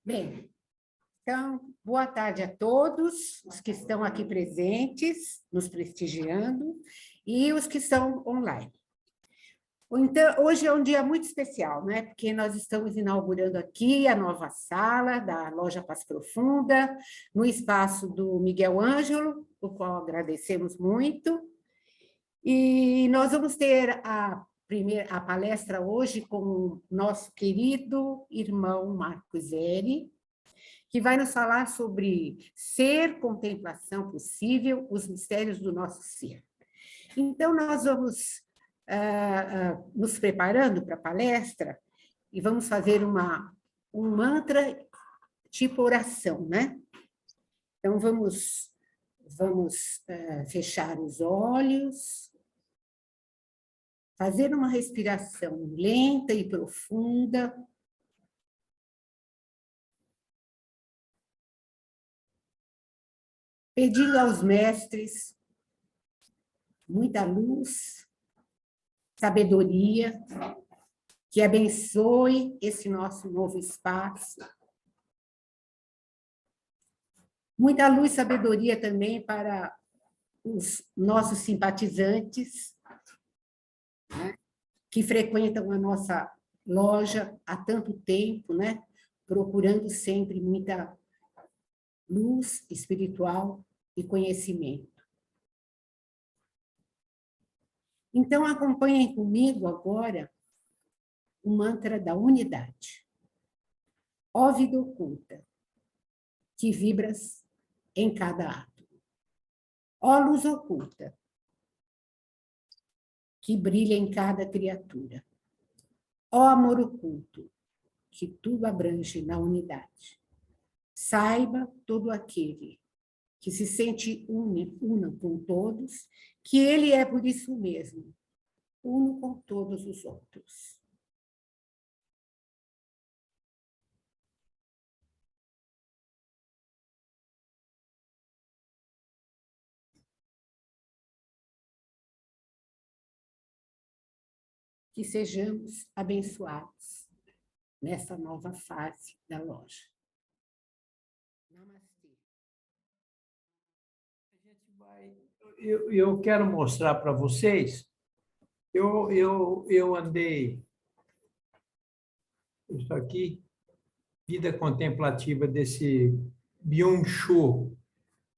Bem, então, boa tarde a todos os que estão aqui presentes, nos prestigiando, e os que estão online. Então, hoje é um dia muito especial, né? Porque nós estamos inaugurando aqui a nova sala da Loja Paz Profunda, no espaço do Miguel Ângelo, o qual agradecemos muito. E nós vamos ter a palestra hoje com o nosso querido irmão Marcos Eri, que vai nos falar sobre ser, contemplação possível, os mistérios do nosso ser. Então, nós vamos nos preparando para a palestra e vamos fazer um mantra tipo oração, né? Então, vamos fechar os olhos, fazer uma respiração lenta e profunda, pedindo aos mestres muita luz, sabedoria, que abençoe esse nosso novo espaço. Muita luz e sabedoria também para os nossos simpatizantes, né, que frequentam a nossa loja há tanto tempo, né, procurando sempre muita luz espiritual e conhecimento. Então, acompanhem comigo agora o mantra da unidade. Ó vida oculta, que vibras em cada átomo. Ó luz oculta, que brilha em cada criatura. Ó amor oculto, que tudo abrange na unidade. Saiba todo aquele que se sente uno com todos, que ele é por isso mesmo, uno com todos os outros. Que sejamos abençoados nessa nova fase da loja. Namastê. Eu quero mostrar para vocês, eu andei, isso aqui, Vida Contemplativa desse Byung-Chul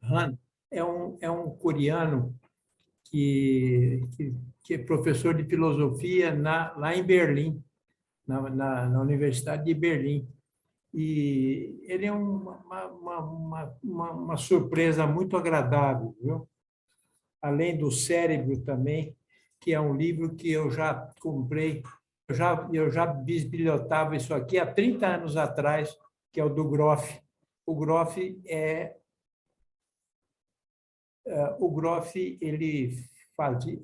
Han, é um coreano que é professor de filosofia lá em Berlim, na Universidade de Berlim. E ele é uma surpresa muito agradável, viu? Além do Cérebro também, que é um livro que eu já comprei, eu já bisbilhotava isso aqui há 30 anos atrás, que é o do Groff. O Groff ele fazia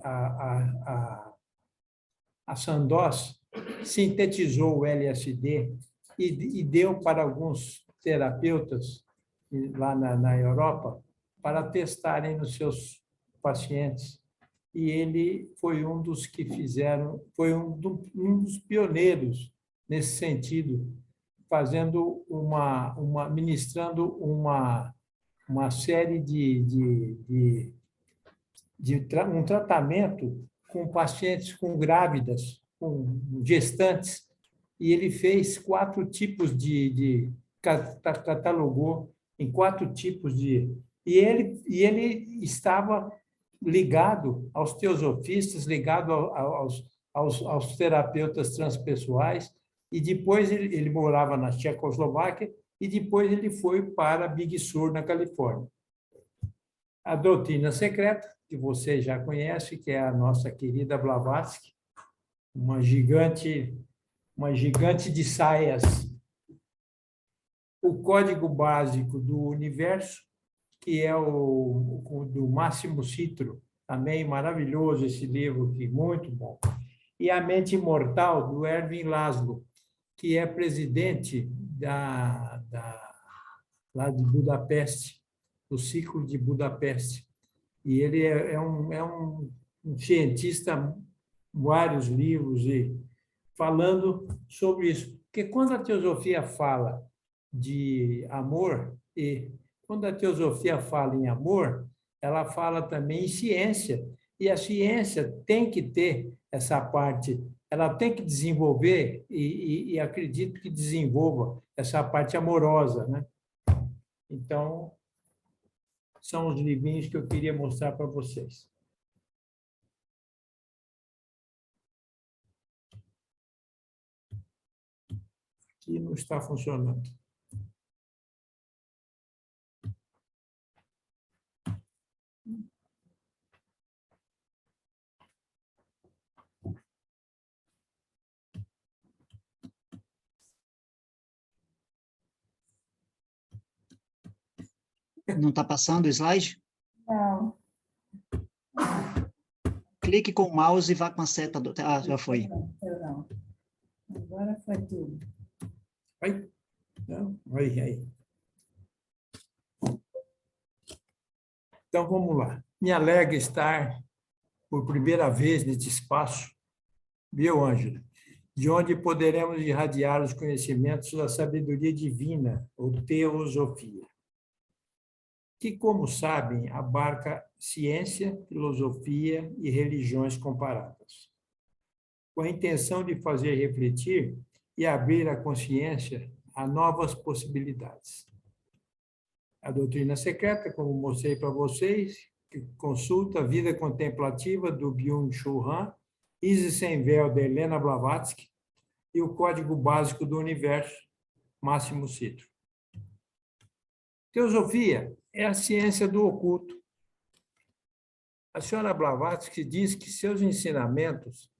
a Sandoz sintetizou o LSD e deu para alguns terapeutas lá na Europa para testarem nos seus pacientes. E ele foi um dos que fizeram, foi um dos pioneiros nesse sentido, fazendo ministrando uma série um tratamento com pacientes com grávidas, com gestantes, e ele fez 4 tipos catalogou em 4 tipos e ele estava ligado aos teosofistas, ligado aos terapeutas transpessoais, e depois ele morava na Tchecoslováquia, e depois ele foi para Big Sur, na Califórnia. A doutrina secreta, que você já conhece, que é a nossa querida Blavatsky, uma gigante de saias. O Código Básico do Universo, que é o do Máximo Citro, também maravilhoso esse livro aqui, muito bom. E A Mente Imortal, do Ervin Laszlo, que é presidente lá de Budapeste, do Ciclo de Budapeste. E ele é um cientista, vários livros, e falando sobre isso. Porque quando a teosofia fala de amor, e quando a teosofia fala em amor, ela fala também em ciência, e a ciência tem que ter essa parte, ela tem que desenvolver, e acredito que desenvolva essa parte amorosa, né? Então, são os livrinhos que eu queria mostrar para vocês. Aqui não está funcionando. Não está passando o slide? Não. Clique com o mouse e vá com a seta. Ah, já foi. Não. Agora foi tudo. Ai, não, aí. Então, vamos lá. Me alegra estar, por primeira vez, neste espaço, viu, Ângela? De onde poderemos irradiar os conhecimentos da sabedoria divina, ou teosofia, que, como sabem, abarca ciência, filosofia e religiões comparadas, com a intenção de fazer refletir e abrir a consciência a novas possibilidades. A doutrina secreta, como mostrei para vocês, que consulta a vida contemplativa do Byung-Chul Han, Isis Sem Véu, da Helena Blavatsky, e o Código Básico do Universo, Máximo Citro. Teosofia é a ciência do oculto. A senhora Blavatsky diz que seus ensinamentos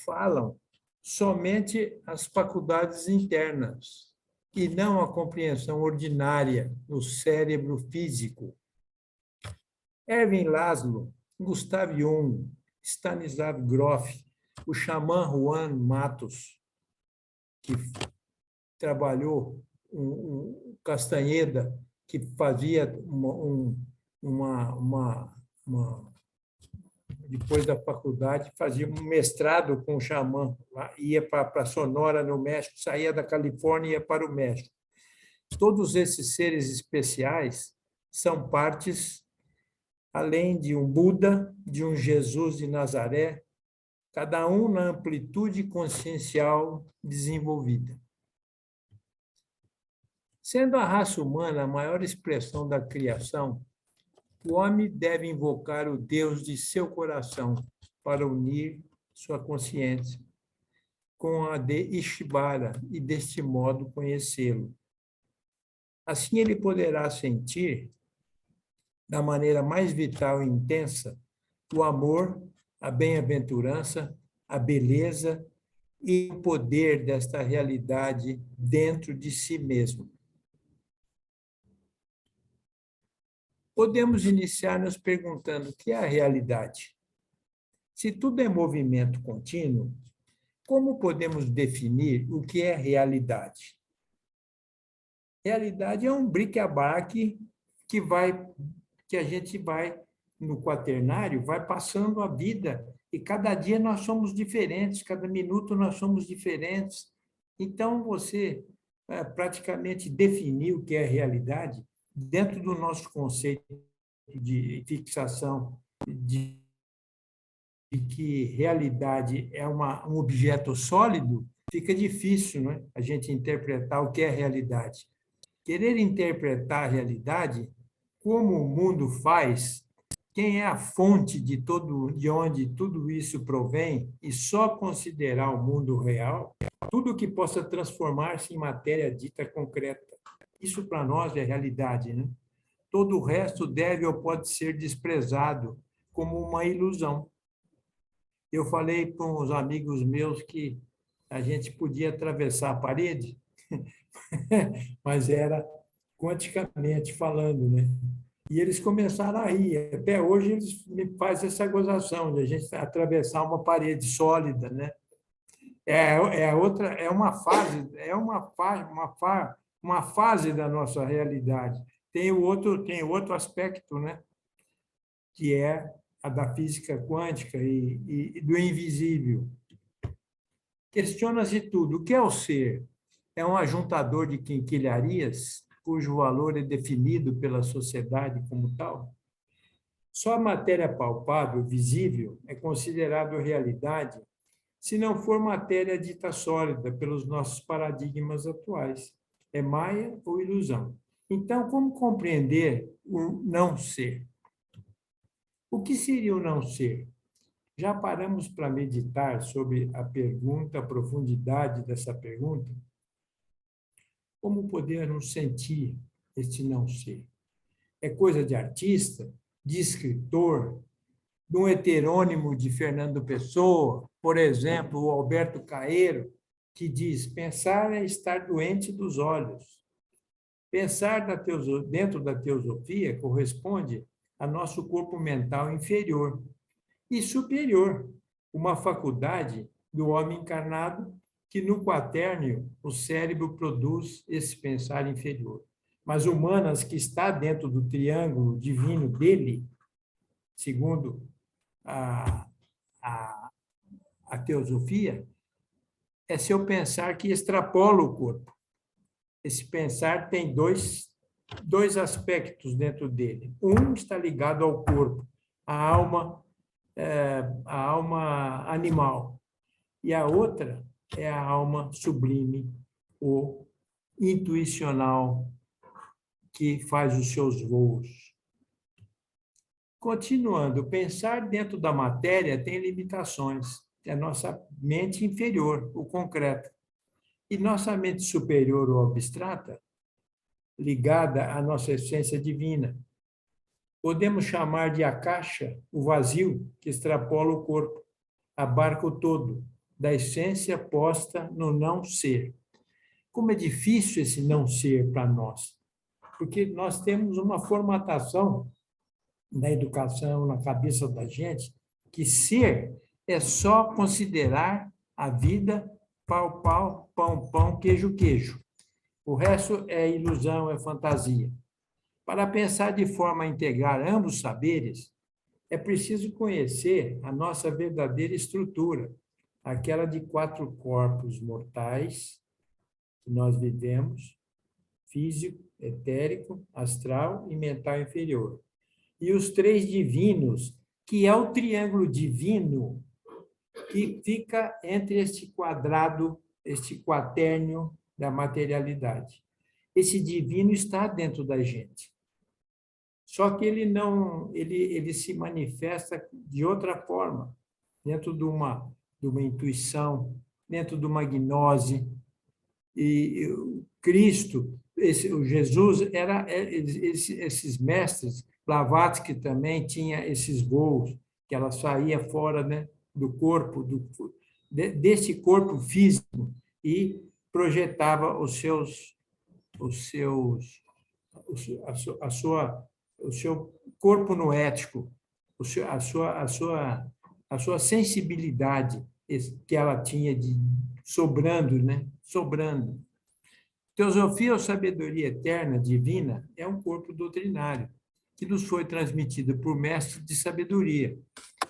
falam somente as faculdades internas e não a compreensão ordinária no cérebro físico. Erwin Laszlo, Gustav Jung, Stanislav Grof, o xamã Juan Matos, que trabalhou, o Castanheda, que fazia depois da faculdade, fazia um mestrado com o xamã, ia para Sonora, no México, saía da Califórnia e ia para o México. Todos esses seres especiais são partes, além de um Buda, de um Jesus de Nazaré, cada um na amplitude consciencial desenvolvida. Sendo a raça humana a maior expressão da criação, o homem deve invocar o Deus de seu coração para unir sua consciência com a de Ishvara e, deste modo, conhecê-lo. Assim, ele poderá sentir, da maneira mais vital e intensa, o amor, a bem-aventurança, a beleza e o poder desta realidade dentro de si mesmo. Podemos iniciar nos perguntando o que é a realidade. Se tudo é movimento contínuo, como podemos definir o que é realidade? Realidade é um bric-a-brac que a gente vai, no quaternário, vai passando a vida, e cada dia nós somos diferentes, cada minuto nós somos diferentes. Então, você praticamente definiu o que é realidade dentro do nosso conceito de fixação de que realidade é um objeto sólido, fica difícil, né, a gente interpretar o que é realidade. Querer interpretar a realidade, como o mundo faz, quem é a fonte de onde tudo isso provém, e só considerar o mundo real, tudo que possa transformar-se em matéria dita concreta. Isso, para nós, é realidade, né? Todo o resto deve ou pode ser desprezado como uma ilusão. Eu falei com os amigos meus que a gente podia atravessar a parede, mas era quanticamente falando, né? E eles começaram a rir. Até hoje eles me fazem essa gozação de a gente atravessar uma parede sólida, né? É uma fase da nossa realidade. Tem outro aspecto, né? Que é a da física quântica e do invisível. Questiona-se tudo. O que é o ser? é um ajuntador de quinquilharias, cujo valor é definido pela sociedade como tal? Só a matéria palpável, visível, é considerado realidade se não for matéria dita sólida pelos nossos paradigmas atuais. É maia ou ilusão? Então, como compreender o não ser? O que seria o não ser? Já paramos para meditar sobre a pergunta, a profundidade dessa pergunta? Como podermos sentir este não ser? É coisa de artista, de escritor, de um heterônimo de Fernando Pessoa, por exemplo, o Alberto Caeiro, que diz: pensar é estar doente dos olhos. Pensar dentro da teosofia corresponde a nosso corpo mental inferior e superior, uma faculdade do homem encarnado que no quaternio o cérebro produz esse pensar inferior. Mas humanas que está dentro do triângulo divino dele, segundo a, a, a teosofia, é seu pensar que extrapola o corpo. Esse pensar tem dois aspectos dentro dele. Um está ligado ao corpo, a alma animal. E a outra é a alma sublime, ou intuicional, que faz os seus voos. Continuando, pensar dentro da matéria tem limitações. É a nossa mente inferior, o concreto. E nossa mente superior ou abstrata, ligada à nossa essência divina. Podemos chamar de akasha o vazio que extrapola o corpo, abarca o todo, da essência posta no não ser. Como é difícil esse não ser para nós, porque nós temos uma formatação na educação, na cabeça da gente, que ser é só considerar a vida pau, pau, pão, pão, queijo, queijo. O resto é ilusão, é fantasia. Para pensar de forma a integrar ambos os saberes, é preciso conhecer a nossa verdadeira estrutura, aquela de 4 corpos mortais que nós vivemos, físico, etérico, astral e mental inferior. E os 3 divinos, que é o triângulo divino que fica entre este quadrado, este quaternio da materialidade. Esse divino está dentro da gente. Só que ele se manifesta de outra forma, dentro de uma intuição, dentro de uma gnose. E o Cristo, o Jesus, esses mestres, Blavatsky também tinha esses voos, que ela saía fora, né, do corpo, desse corpo físico, e projetava o seu corpo noético, a sua sensibilidade que ela tinha sobrando, né? Sobrando. Teosofia ou sabedoria eterna, divina, é um corpo doutrinário que nos foi transmitido por mestres de sabedoria,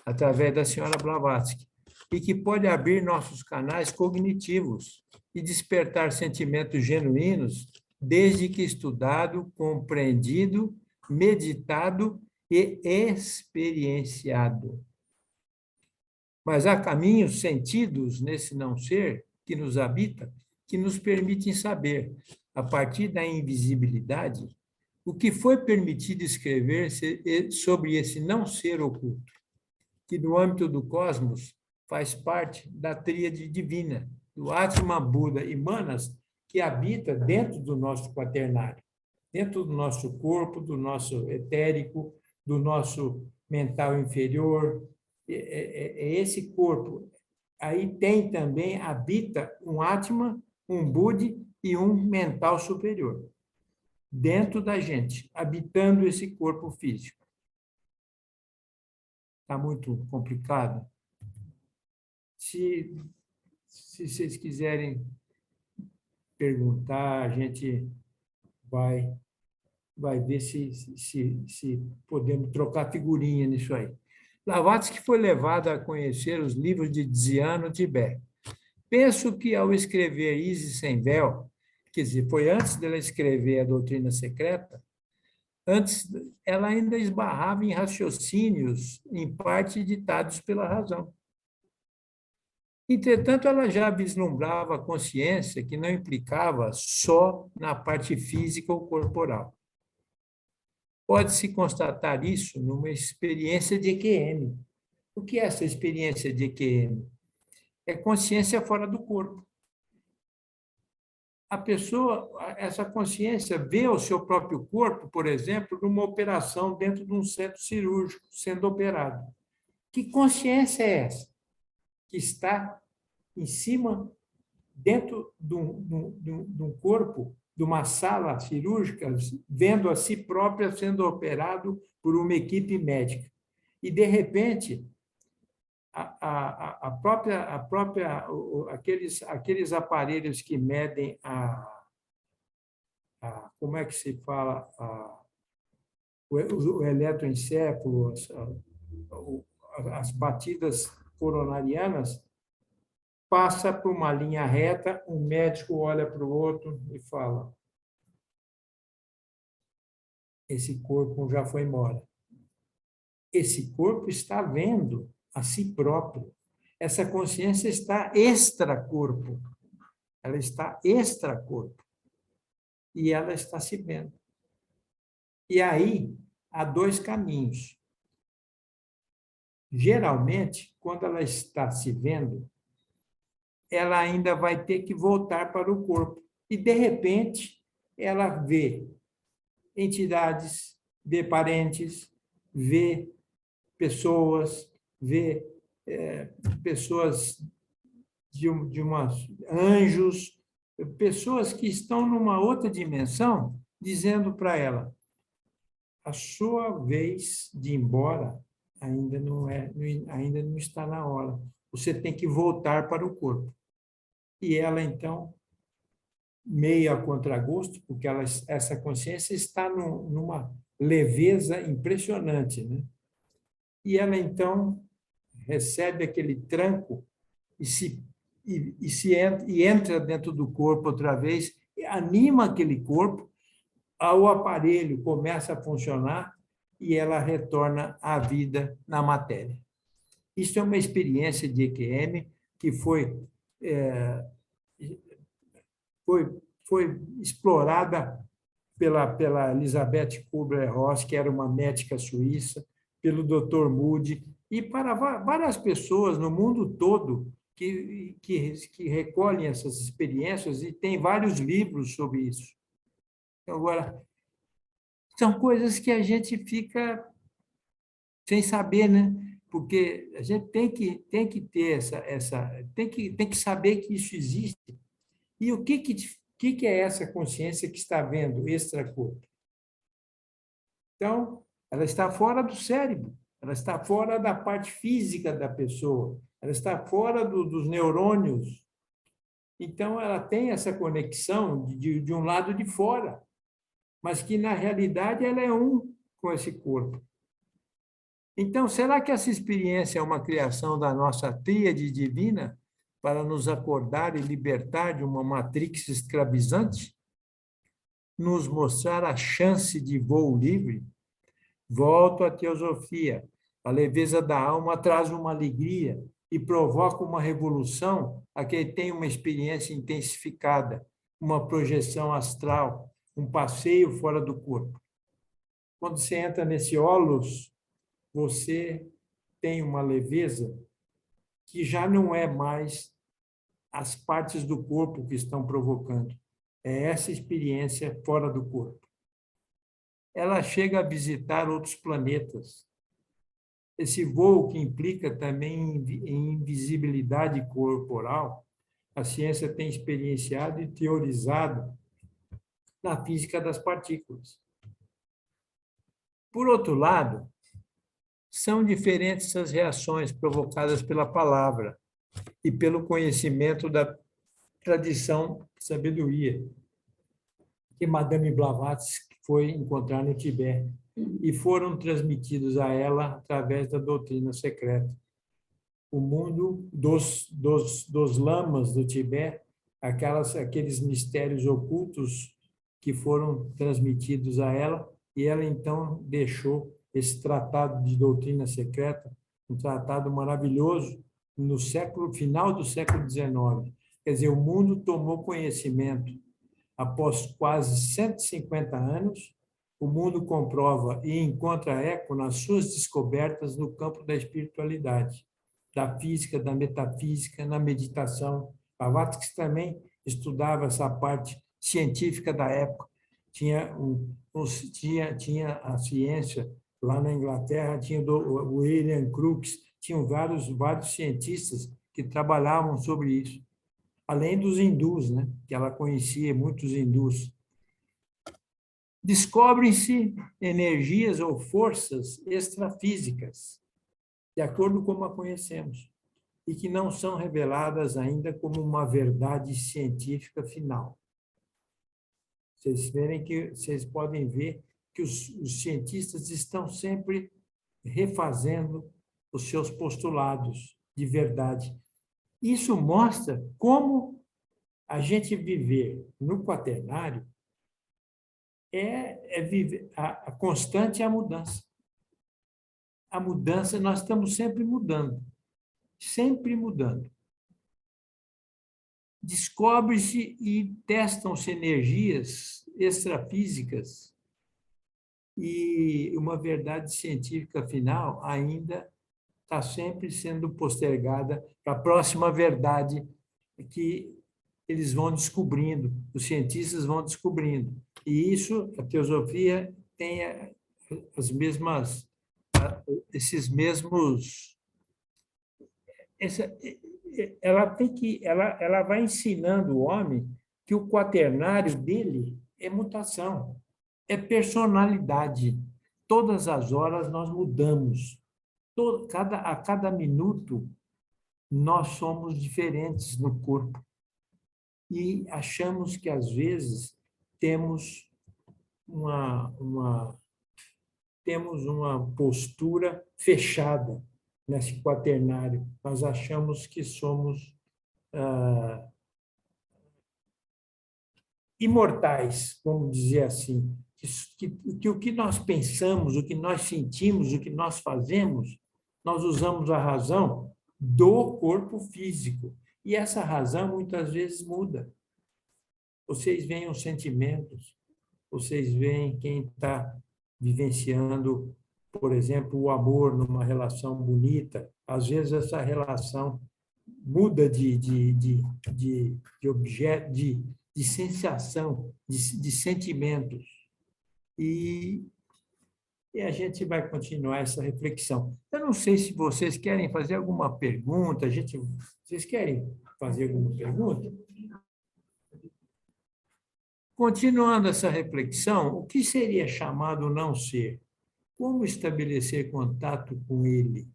através da senhora Blavatsky, e que pode abrir nossos canais cognitivos e despertar sentimentos genuínos, desde que estudado, compreendido, meditado e experienciado. Mas há caminhos sentidos nesse não ser que nos habita, que nos permitem saber, a partir da invisibilidade, o que foi permitido escrever sobre esse não ser oculto, que no âmbito do cosmos faz parte da tríade divina, do Atma, Buda e Manas, que habita dentro do nosso quaternário, dentro do nosso corpo, do nosso etérico, do nosso mental inferior. É esse corpo. Aí tem também, habita um Atma, um Buda e um mental superior, dentro da gente, habitando esse corpo físico. Está muito complicado? Se vocês quiserem perguntar, a gente vai ver se podemos trocar figurinha nisso aí. Blavatsky foi levado a conhecer os livros de Dzyan no Tibete. Penso que, ao escrever Isis sem véu, quer dizer, foi antes dela escrever a doutrina secreta, antes ela ainda esbarrava em raciocínios, em parte ditados pela razão. Entretanto, ela já vislumbrava a consciência que não implicava só na parte física ou corporal. Pode-se constatar isso numa experiência de EQM. O que é essa experiência de EQM? É consciência fora do corpo. A pessoa, essa consciência vê o seu próprio corpo, por exemplo, numa operação dentro de um centro cirúrgico, sendo operado. Que consciência é essa? Que está em cima, dentro de um corpo, de uma sala cirúrgica, vendo a si própria sendo operado por uma equipe médica. E, de repente, aqueles aparelhos que medem como é que se fala, o eletroencefalo, as batidas coronarianas, passa por uma linha reta, um médico olha para o outro e fala: esse corpo já foi embora. Esse corpo está vendo a si próprio. Essa consciência está extracorpo. Ela está extracorpo. E ela está se vendo. E aí há dois caminhos. Geralmente, quando ela está se vendo, ela ainda vai ter que voltar para o corpo. E, de repente, ela vê entidades, vê parentes, vê pessoas, vê pessoas de anjos, pessoas que estão numa outra dimensão, dizendo para ela: a sua vez de ir embora ainda não está na hora. Você tem que voltar para o corpo. E ela, então, meio a contragosto, porque essa consciência está numa leveza impressionante, né? E ela, então, recebe aquele tranco e entra dentro do corpo outra vez, anima aquele corpo, o aparelho começa a funcionar e ela retorna à vida na matéria. Isso é uma experiência de EQM que foi explorada pela Elisabeth Kubler-Ross, que era uma médica suíça, pelo Dr. Moody, e para várias pessoas no mundo todo que recolhem essas experiências, e tem vários livros sobre isso. Agora, são coisas que a gente fica sem saber, né? Porque a gente tem que ter tem que saber que isso existe. E o que é essa consciência que está vendo extracorpo? Então, ela está fora do cérebro, ela está fora da parte física da pessoa, ela está fora dos neurônios. Então, ela tem essa conexão de um lado de fora, mas que, na realidade, ela é um com esse corpo. Então, será que essa experiência é uma criação da nossa tríade divina para nos acordar e libertar de uma matrix escravizante? Nos mostrar a chance de voo livre? Volto à teosofia. A leveza da alma traz uma alegria e provoca uma revolução a quem tem uma experiência intensificada, uma projeção astral, um passeio fora do corpo. Quando você entra nesse holos, você tem uma leveza que já não é mais as partes do corpo que estão provocando. É essa experiência fora do corpo. Ela chega a visitar outros planetas. Esse voo que implica também em invisibilidade corporal, a ciência tem experienciado e teorizado na física das partículas. Por outro lado, são diferentes as reações provocadas pela palavra e pelo conhecimento da tradição sabedoria que Madame Blavatsky foi encontrar no Tibete e foram transmitidos a ela através da doutrina secreta. O mundo dos lamas do Tibete aqueles mistérios ocultos que foram transmitidos a ela, e ela então deixou esse tratado de doutrina secreta, um tratado maravilhoso, no final do século XIX. Quer dizer, o mundo tomou conhecimento após quase 150 anos. O mundo comprova e encontra eco nas suas descobertas no campo da espiritualidade, da física, da metafísica, na meditação. Blavatsky também estudava essa parte científica da época. Tinha a ciência lá na Inglaterra, tinha o William Crookes, tinham vários cientistas que trabalhavam sobre isso, além dos hindus, né? Que ela conhecia muitos hindus. Descobrem-se energias ou forças extrafísicas, de acordo com como a conhecemos, e que não são reveladas ainda como uma verdade científica final. Vocês podem ver que os cientistas estão sempre refazendo os seus postulados de verdade. Isso mostra como a gente viver no quaternário viver a constante é a mudança. A mudança, nós estamos sempre mudando. Sempre mudando. Descobre-se e testam-se energias extrafísicas e uma verdade científica final ainda está sempre sendo postergada para a próxima verdade que eles vão descobrindo, os cientistas vão descobrindo. E isso, a teosofia tem as mesmas, esses mesmos... Ela vai ensinando o homem que o quaternário dele é mutação, é personalidade. Todas as horas nós mudamos. A cada minuto, nós somos diferentes no corpo. E achamos que, às vezes, temos uma postura fechada nesse quaternário. Nós achamos que somos imortais, vamos dizer assim, que o que nós pensamos, o que nós sentimos, o que nós fazemos, nós usamos a razão do corpo físico. E essa razão, muitas vezes, muda. Vocês veem os sentimentos, vocês veem quem está vivenciando, por exemplo, o amor numa relação bonita. Às vezes, essa relação muda de objeto, de sensação, de sentimentos. E a gente vai continuar essa reflexão. Eu não sei se vocês querem fazer alguma pergunta. Vocês querem fazer alguma pergunta? Continuando essa reflexão, o que seria chamado não ser? Como estabelecer contato com ele?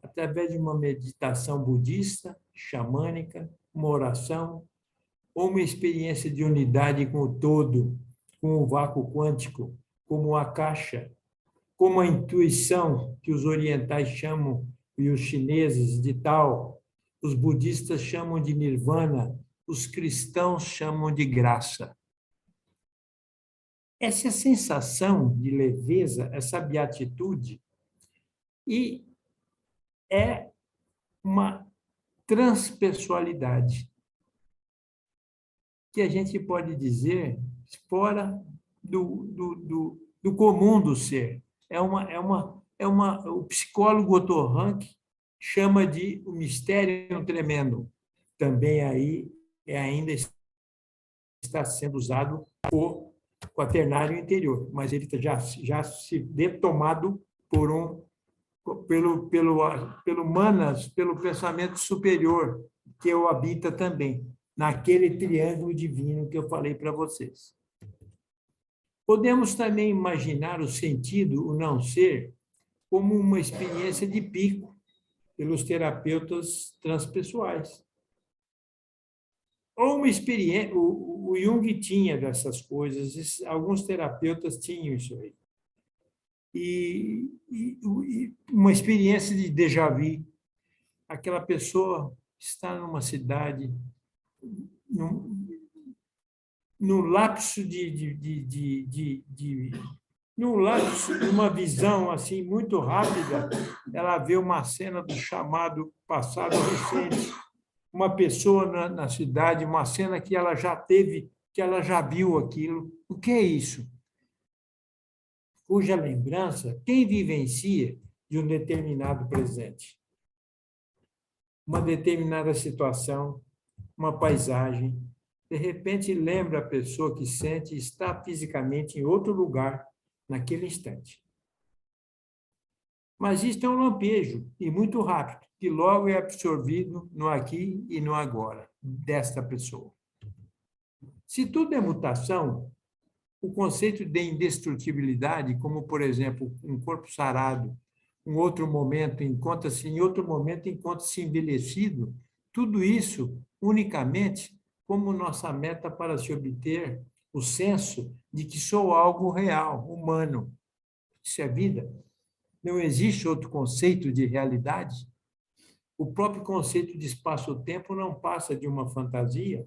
Através de uma meditação budista, xamânica, uma oração, ou uma experiência de unidade com o todo, com o vácuo quântico, como a caixa, como a intuição que os orientais chamam, e os chineses de Tao, os budistas chamam de nirvana, os cristãos chamam de graça. Essa sensação de leveza, essa beatitude, e é uma transpessoalidade, que a gente pode dizer fora do comum do ser. O psicólogo Otto Rank chama de o mistério tremendo. Também aí ainda está sendo usado o quaternário interior, mas ele já se vê tomado pelo manas, pelo pensamento superior, que o habita também, naquele triângulo divino que eu falei para vocês. Podemos também imaginar o sentido, o não ser, como uma experiência de pico pelos terapeutas transpessoais. Ou uma experiência, o Jung tinha dessas coisas, alguns terapeutas tinham isso aí. E uma experiência de déjà vu. Aquela pessoa está numa cidade no lapso no lapso de uma visão assim muito rápida, ela vê uma cena do chamado passado recente, uma pessoa na cidade, uma cena que ela já teve, que ela já viu aquilo. O que é isso? Cuja lembrança, quem vivencia de um determinado presente? Uma determinada situação, uma paisagem, de repente lembra a pessoa que sente estar fisicamente em outro lugar naquele instante. Mas isto é um lampejo, e muito rápido, que logo é absorvido no aqui e no agora desta pessoa. Se tudo é mutação, o conceito de indestrutibilidade, como, por exemplo, um corpo sarado, em outro momento encontra-se envelhecido, tudo isso unicamente como nossa meta para se obter o senso de que sou algo real, humano. Isso é vida. Não existe outro conceito de realidade. O próprio conceito de espaço-tempo não passa de uma fantasia.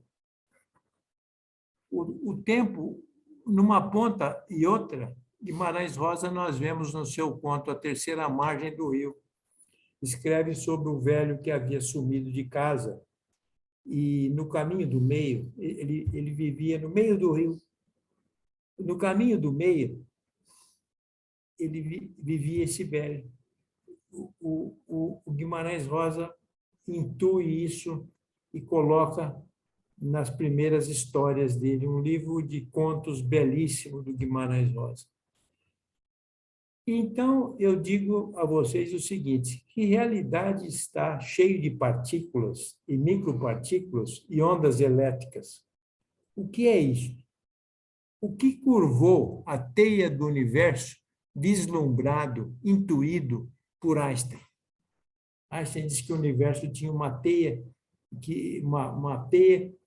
O tempo, numa ponta e outra, Guimarães Rosa, nós vemos no seu conto A Terceira Margem do Rio. Escreve sobre o velho que havia sumido de casa e, no caminho do meio, ele vivia no meio do rio. No caminho do meio, ele vivia esse velho. O Guimarães Rosa intui isso e coloca nas primeiras histórias dele, um livro de contos belíssimo do Guimarães Rosa. Então, eu digo a vocês o seguinte, que realidade está cheio de partículas e micropartículas e ondas elétricas. O que é isso? O que curvou a teia do universo vislumbrado, intuído por Einstein? Einstein disse que o universo tinha uma teia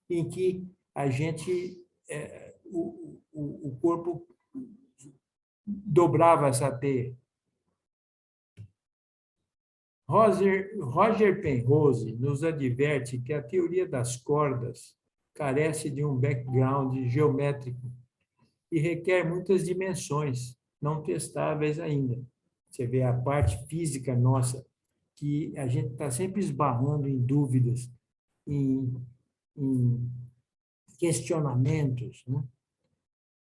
em que a gente, o corpo dobrava essa teia. Roger Penrose nos adverte que a teoria das cordas carece de um background geométrico e requer muitas dimensões, não testáveis ainda. Você vê a parte física nossa, que a gente está sempre esbarrando em dúvidas, em questionamentos, né?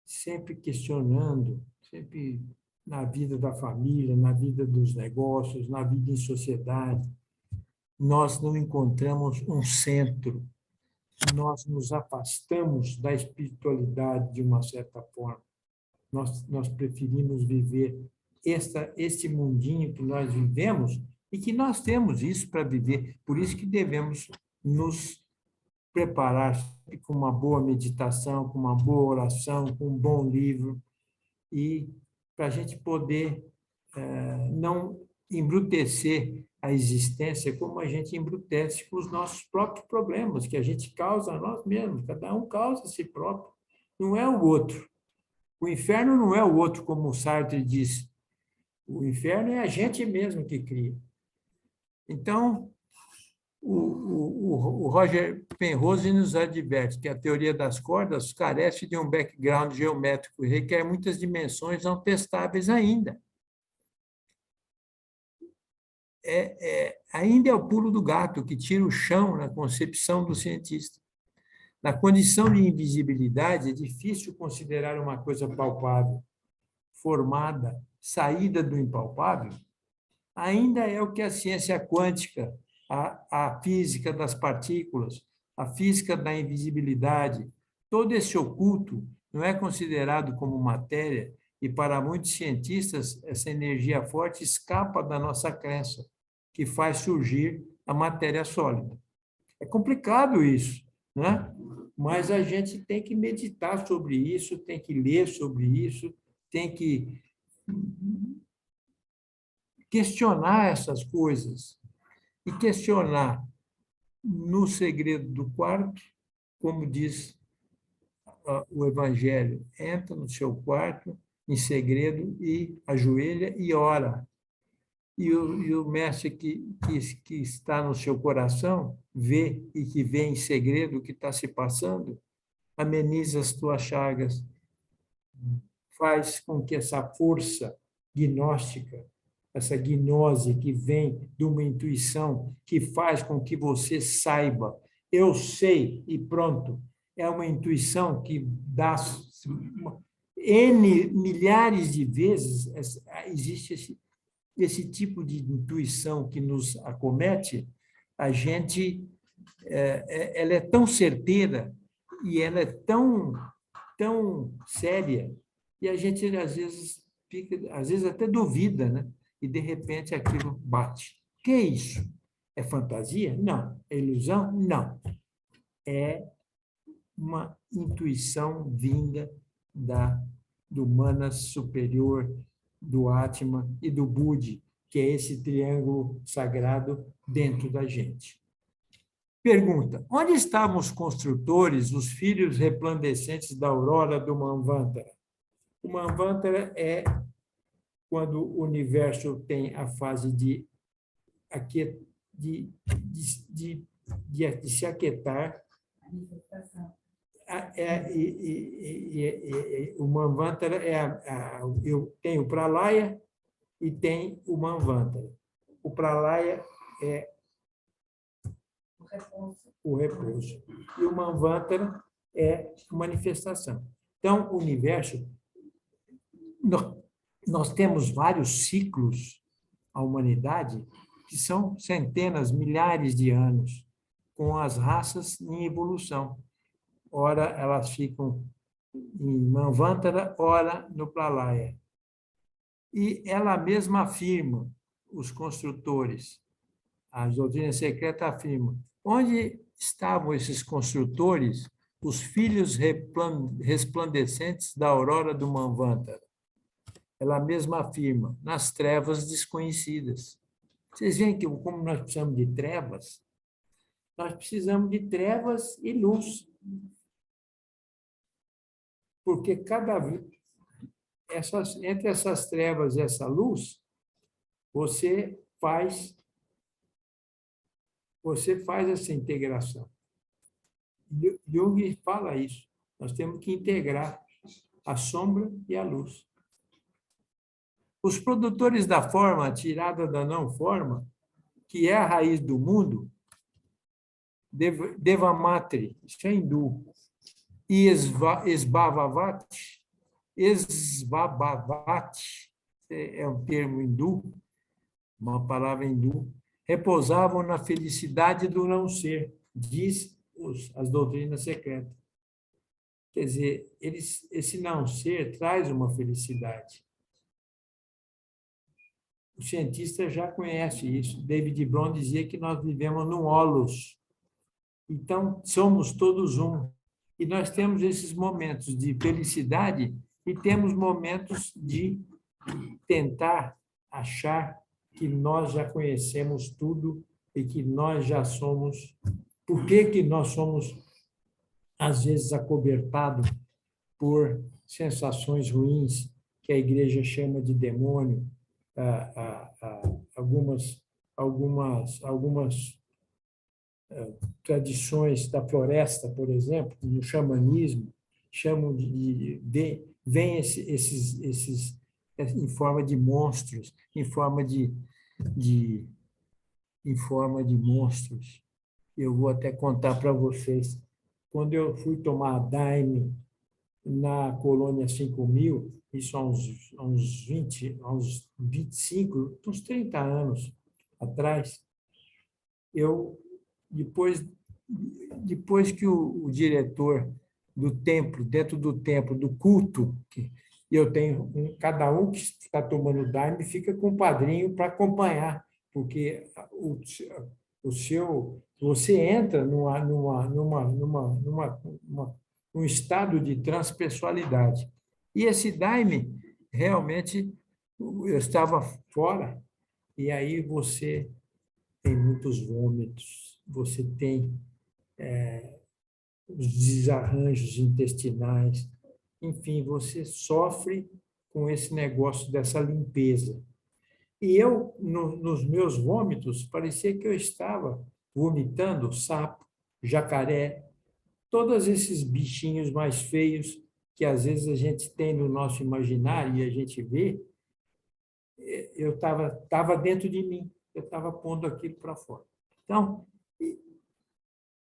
Sempre questionando, sempre na vida da família, na vida dos negócios, na vida em sociedade. Nós não encontramos um centro, nós nos afastamos da espiritualidade de uma certa forma. Nós preferimos viver este mundinho que nós vivemos e que nós temos isso para viver. Por isso que devemos nos preparar com uma boa meditação, com uma boa oração, com um bom livro, e para a gente poder não embrutecer a existência como a gente embrutece com os nossos próprios problemas, que a gente causa a nós mesmos. Cada um causa a si próprio, não é o outro. O inferno não é o outro, como o Sartre diz. O inferno é a gente mesmo que cria. Então, o Roger Penrose nos adverte que a teoria das cordas carece de um background geométrico e requer muitas dimensões não testáveis ainda. Ainda é o pulo do gato que tira o chão na concepção do cientista. Na condição de invisibilidade, é difícil considerar uma coisa palpável, formada, saída do impalpável. Ainda é o que a ciência quântica, a física das partículas, a física da invisibilidade, todo esse oculto não é considerado como matéria e, para muitos cientistas, essa energia forte escapa da nossa crença, que faz surgir a matéria sólida. É complicado isso, né? Mas a gente tem que meditar sobre isso, tem que ler sobre isso, tem que questionar essas coisas. E questionar no segredo do quarto, como diz o Evangelho, entra no seu quarto em segredo e ajoelha e ora. e o mestre que está no seu coração vê e que vê em segredo o que está se passando, ameniza as tuas chagas, faz com que essa força gnóstica, essa gnose que vem de uma intuição que faz com que você saiba, eu sei e pronto, é uma intuição que dá N milhares de vezes, existe esse tipo de intuição que nos acomete, a gente, ela é tão certeira e ela é tão séria, e a gente, às vezes, até duvida, né? E, de repente, aquilo bate. O que é isso? É fantasia? Não. É ilusão? Não. É uma intuição vinda do Manas superior, do Atma e do Budi, que é esse triângulo sagrado dentro da gente. Pergunta: onde estavam os construtores, os filhos resplandecentes da aurora do Manvantara? O Manvantara é quando o universo tem a fase de se aquietar. O Manvantara eu tenho o Pralaya e tem o Manvantara. O Pralaya é o repouso. E o Manvantara é manifestação. Então, o universo, nós temos vários ciclos, a humanidade, que são centenas, milhares de anos, com as raças em evolução. Ora, elas ficam em Manvantara, ora no Pralaya. E ela mesma afirma, os construtores, as doutrinas secretas afirmam, onde estavam esses construtores, os filhos resplandecentes da aurora do Manvantara? Ela mesma afirma, nas trevas desconhecidas. Vocês veem que, como nós precisamos de trevas, nós precisamos de trevas e luz. Porque entre essas trevas e essa luz, você faz essa integração. Jung fala isso. Nós temos que integrar a sombra e a luz. Os produtores da forma tirada da não forma, que é a raiz do mundo, Devamatri, isso é hindu, e Esbhavavati, é um termo hindu, uma palavra hindu, repousavam na felicidade do não ser, diz as doutrinas secretas. Quer dizer, esse não ser traz uma felicidade. O cientista já conhece isso. David Bloom dizia que nós vivemos num holos. Então, somos todos um. E nós temos esses momentos de felicidade e temos momentos de tentar achar que nós já conhecemos tudo e que nós já somos. Por que nós somos, às vezes, acobertados por sensações ruins que a igreja chama de demônio? Algumas tradições da floresta, por exemplo, no xamanismo, chamam vêm esses em forma de monstros, em forma de monstros. Eu vou até contar para vocês. Quando eu fui tomar daime na colônia 5000, isso há uns 25, uns 30 anos atrás, depois que o diretor do templo, dentro do templo, do culto, eu tenho cada um que está tomando daime fica com um padrinho para acompanhar, porque você entra num estado de transpessoalidade. E esse daime, realmente, eu estava fora, e aí você tem muitos vômitos, você tem os desarranjos intestinais, enfim, você sofre com esse negócio dessa limpeza. E eu, nos meus vômitos, parecia que eu estava vomitando sapo, jacaré, todos esses bichinhos mais feios que às vezes a gente tem no nosso imaginário e a gente vê, eu estava dentro de mim, eu estava pondo aquilo para fora. Então,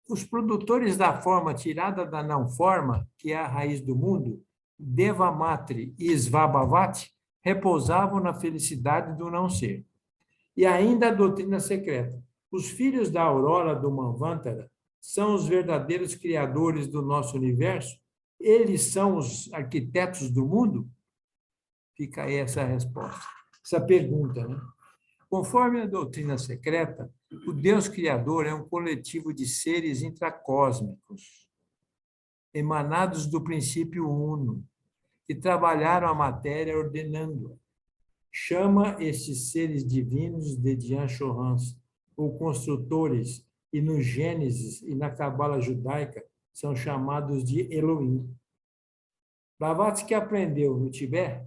os produtores da forma tirada da não forma, que é a raiz do mundo, Devamatri e Svabhavati, repousavam na felicidade do não ser. E ainda a doutrina secreta. Os filhos da aurora do Manvantara são os verdadeiros criadores do nosso universo? Eles são os arquitetos do mundo? Fica aí essa resposta, essa pergunta, né? Conforme a doutrina secreta, o Deus Criador é um coletivo de seres intracósmicos, emanados do princípio uno, que trabalharam a matéria ordenando-a. Chama estes seres divinos de Dianchohans, ou construtores, e no Gênesis e na Cabala judaica são chamados de Elohim. Blavatsky aprendeu no Tibete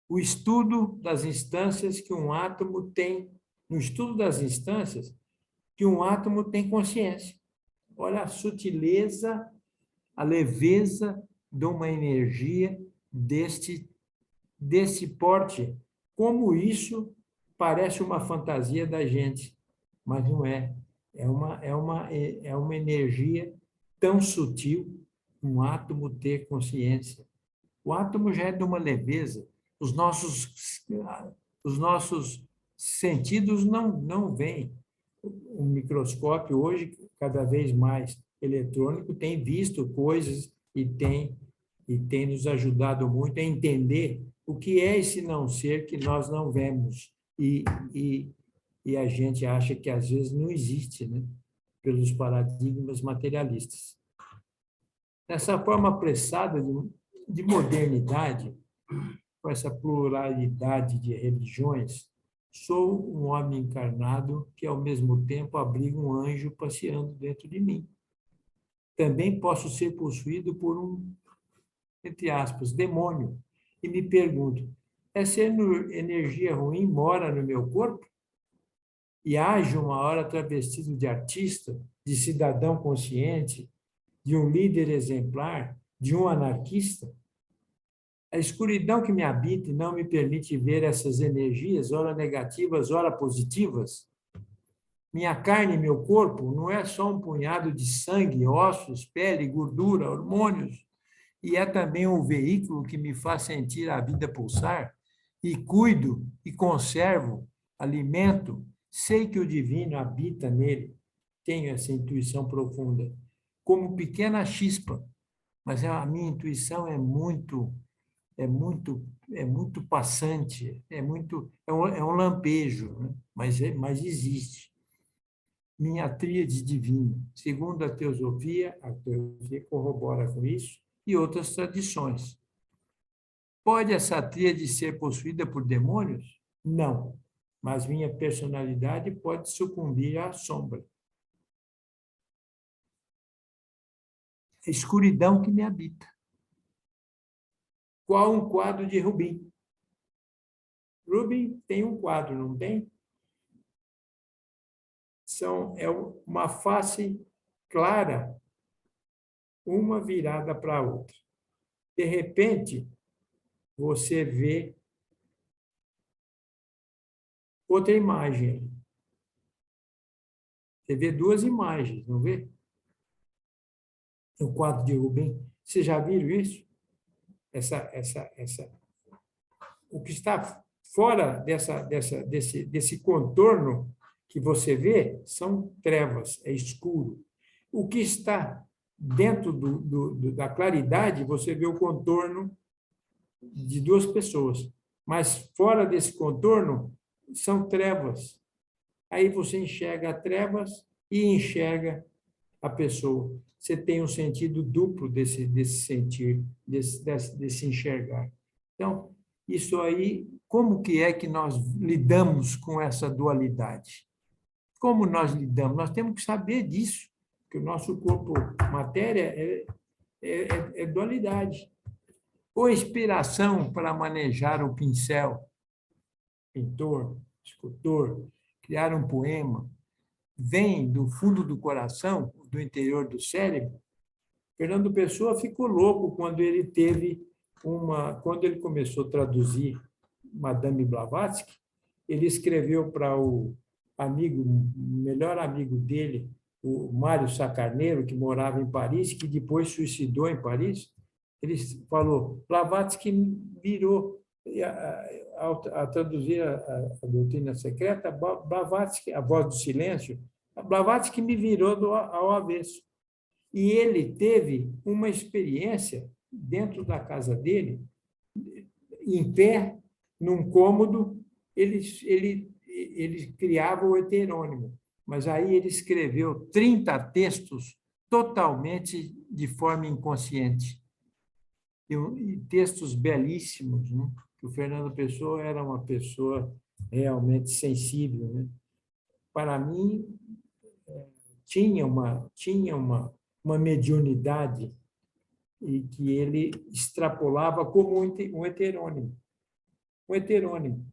o estudo das instâncias que um átomo tem, no estudo das instâncias que um átomo tem consciência. Olha a sutileza, a leveza de uma energia desse porte. Como isso parece uma fantasia da gente, mas não é. É uma energia tão sutil, um átomo ter consciência. O átomo já é de uma leveza. Os nossos sentidos não veem. O microscópio hoje, cada vez mais eletrônico, tem visto coisas e tem nos ajudado muito a entender o que é esse não ser que nós não vemos e a gente acha que às vezes não existe, né? Pelos paradigmas materialistas. Nessa forma apressada de modernidade, com essa pluralidade de religiões, sou um homem encarnado que, ao mesmo tempo, abriga um anjo passeando dentro de mim. Também posso ser possuído por um, entre aspas, demônio. E me pergunto, essa energia ruim mora no meu corpo? E age uma hora travestido de artista, de cidadão consciente, de um líder exemplar, de um anarquista? A escuridão que me habita e não me permite ver essas energias, ora negativas, ora positivas. Minha carne e meu corpo não é só um punhado de sangue, ossos, pele, gordura, hormônios, e é também um veículo que me faz sentir a vida pulsar, e cuido e conservo, alimento, sei que o divino habita nele, tenho essa intuição profunda, como pequena chispa, mas a minha intuição é muito passante, é um lampejo, né? mas existe. Minha tríade divina, segundo a teosofia corrobora com isso, e outras tradições. Pode essa tríade ser possuída por demônios? Não, mas minha personalidade pode sucumbir à sombra. A escuridão que me habita. Qual um quadro de Rubens? Rubens tem um quadro, não tem? É uma face clara, uma virada para a outra. De repente, você vê outra imagem. Você vê duas imagens, não vê? O quadro de Rubens. Vocês já viram isso? O que está fora desse contorno que você vê são trevas, é escuro. O que está dentro da claridade, você vê o contorno de duas pessoas, mas fora desse contorno são trevas. Aí você enxerga trevas e enxerga a pessoa. Você tem um sentido duplo desse sentir, desse enxergar. Então, isso aí, como que é que nós lidamos com essa dualidade? Como nós lidamos? Nós temos que saber disso, que o nosso corpo, matéria, é dualidade. Ou inspiração para manejar o pincel, pintor, escultor, criar um poema, vem do fundo do coração, do interior do cérebro. Fernando Pessoa ficou louco quando ele começou a traduzir Madame Blavatsky. Ele escreveu para o melhor amigo dele, o Mário Sacarneiro, que morava em Paris, que depois suicidou em Paris. Ele falou: Blavatsky virou a traduzir a doutrina secreta, Blavatsky, a voz do silêncio, Blavatsky me virou ao avesso. E ele teve uma experiência dentro da casa dele, em pé, num cômodo, ele criava o heterônimo, mas aí ele escreveu 30 textos totalmente de forma inconsciente. E textos belíssimos, né? O Fernando Pessoa era uma pessoa realmente sensível, né? Para mim, tinha uma mediunidade e que ele extrapolava como um heterônimo. Um heterônimo.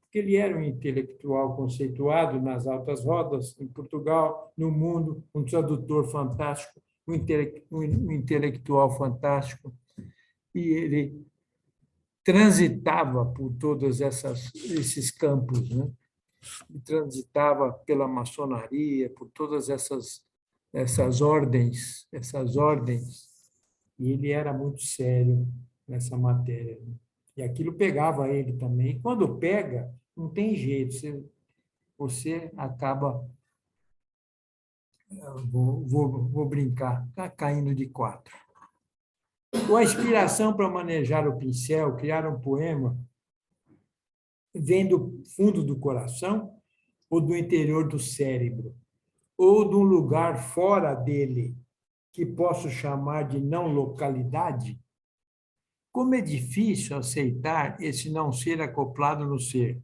Porque ele era um intelectual conceituado nas altas rodas, em Portugal, no mundo, um tradutor fantástico, um intelectual fantástico. E ele transitava por todos esses campos, né? Ele transitava pela maçonaria, por todas essas ordens, e ele era muito sério nessa matéria, né? E aquilo pegava ele também. E quando pega, não tem jeito, você acaba, vou brincar, caindo de 4. Ou a inspiração para manejar o pincel, criar um poema, vem do fundo do coração ou do interior do cérebro, ou de um lugar fora dele, que posso chamar de não localidade? Como é difícil aceitar esse não ser acoplado no ser.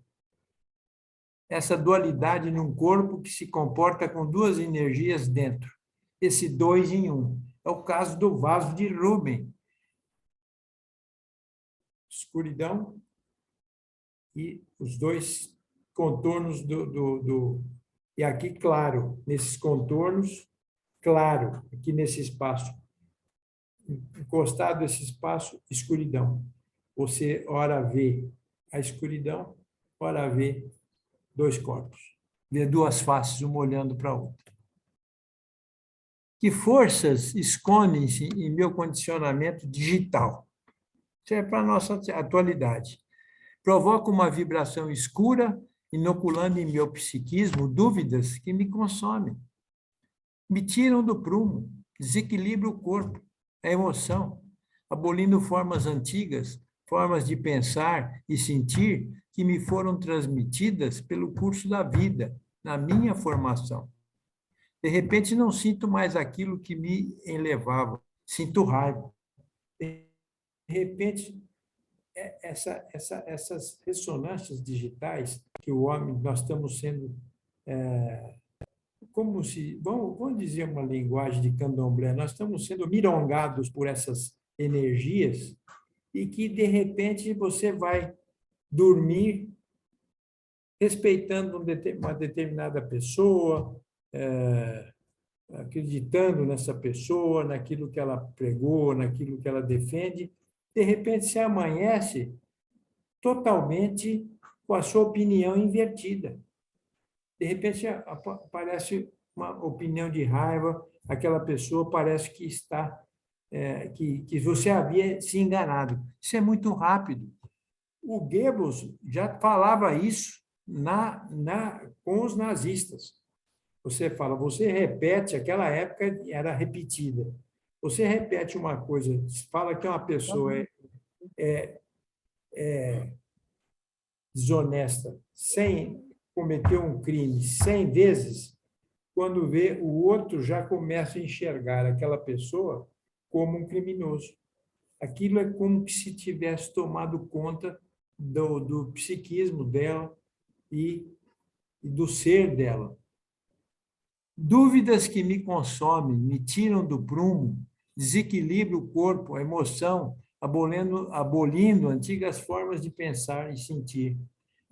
Essa dualidade num corpo que se comporta com duas energias dentro, esse 2 em 1. É o caso do vaso de Rubens. Escuridão e os dois contornos e aqui, claro, nesses contornos, claro, aqui nesse espaço, encostado esse espaço, escuridão. Você, ora, vê a escuridão, ora, vê 2 corpos. Vê 2 faces, uma olhando para a outra. Que forças escondem-se em meu condicionamento digital? Isso é para a nossa atualidade. Provoca uma vibração escura, inoculando em meu psiquismo dúvidas que me consomem. Me tiram do prumo, desequilibra o corpo, a emoção, abolindo formas antigas, formas de pensar e sentir que me foram transmitidas pelo curso da vida, na minha formação. De repente, não sinto mais aquilo que me elevava, sinto raiva. De repente, essas ressonâncias digitais que nós estamos sendo, como se, vamos dizer uma linguagem de candomblé, nós estamos sendo mirongados por essas energias e que, de repente, você vai dormir respeitando uma determinada pessoa, acreditando nessa pessoa, naquilo que ela pregou, naquilo que ela defende. De repente, você amanhece totalmente com a sua opinião invertida. De repente, aparece uma opinião de raiva, aquela pessoa parece que está, que você havia se enganado. Isso é muito rápido. O Goebbels já falava isso com os nazistas. Você repete, aquela época era repetida. Você repete uma coisa, fala que uma pessoa é desonesta, sem cometer um crime 100 vezes, quando vê, o outro já começa a enxergar aquela pessoa como um criminoso. Aquilo é como se tivesse tomado conta do psiquismo dela e do ser dela. Dúvidas que me consomem, me tiram do prumo, desequilibram o corpo, a emoção, abolindo antigas formas de pensar e sentir.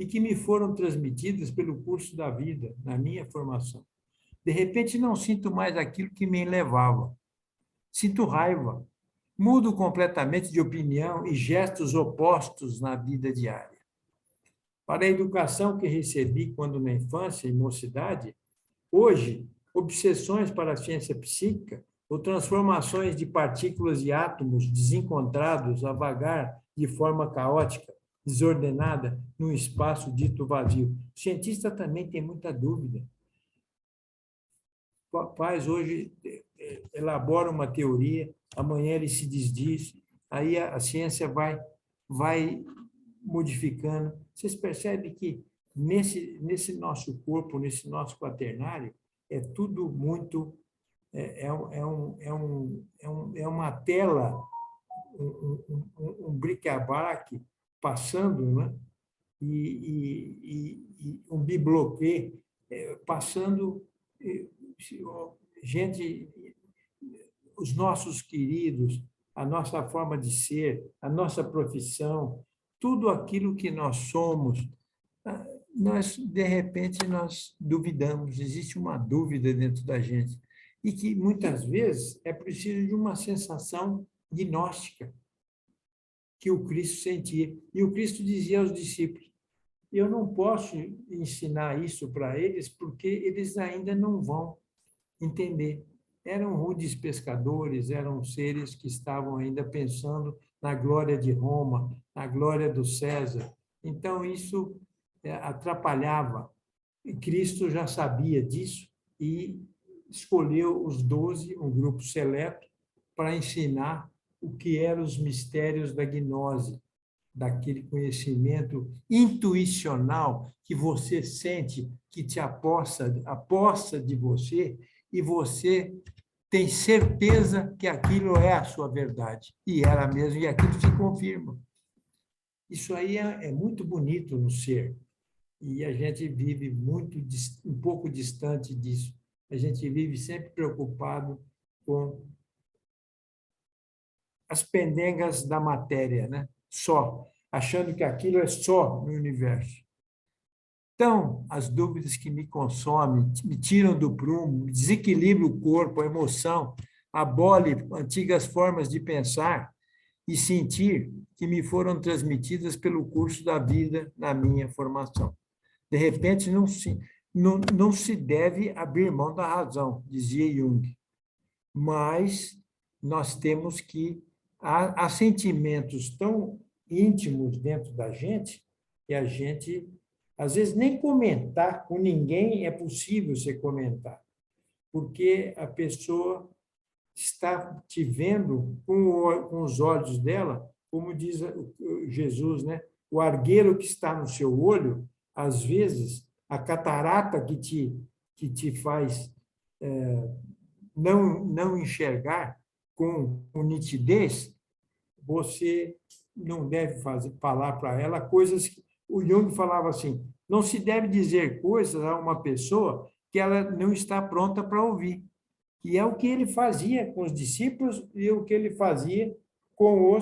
e que me foram transmitidas pelo curso da vida, na minha formação. De repente, não sinto mais aquilo que me levava. Sinto raiva. Mudo completamente de opinião e gestos opostos na vida diária. Para a educação que recebi quando na infância e mocidade, hoje, obsessões para a ciência psíquica ou transformações de partículas e átomos desencontrados a vagar de forma caótica, desordenada, num espaço dito vazio. O cientista também tem muita dúvida. Faz hoje, elabora uma teoria, amanhã ele se desdiz, aí a ciência vai modificando. Vocês percebem que nesse nosso corpo, nesse nosso quaternário, é tudo muito... É uma tela, um bric-a-brac passando, né? E um bibloquê passando... Gente, os nossos queridos, a nossa forma de ser, a nossa profissão, tudo aquilo que nós somos, de repente, nós duvidamos, existe uma dúvida dentro da gente, e que, muitas vezes, é preciso de uma sensação gnóstica que o Cristo sentia. E o Cristo dizia aos discípulos, eu não posso ensinar isso para eles, porque eles ainda não vão entender. Eram rudes pescadores, eram seres que estavam ainda pensando na glória de Roma, na glória do César. Então, isso atrapalhava. E Cristo já sabia disso e escolheu os 12, um grupo seleto, para ensinar o que eram os mistérios da gnose, daquele conhecimento intuicional que você sente, que te aposta de você, e você tem certeza que aquilo é a sua verdade. E era mesmo, e aquilo se confirma. Isso aí é muito bonito no ser. E a gente vive um pouco distante disso. A gente vive sempre preocupado com as pendengas da matéria, né? Só, achando que aquilo é só no universo. Então, as dúvidas que me consomem, me tiram do prumo, desequilibram o corpo, a emoção, abole antigas formas de pensar e sentir que me foram transmitidas pelo curso da vida na minha formação. De repente, não se deve abrir mão da razão, dizia Jung, mas nós temos que... Há sentimentos tão íntimos dentro da gente que a gente... Às vezes, nem comentar com ninguém é possível você comentar, porque a pessoa está te vendo com os olhos dela, como diz Jesus, né? O argueiro que está no seu olho, às vezes, a catarata que te faz não enxergar com nitidez, você não deve falar para ela coisas que... O Jung falava assim, não se deve dizer coisas a uma pessoa que ela não está pronta para ouvir. E é o que ele fazia com os discípulos e o que ele fazia com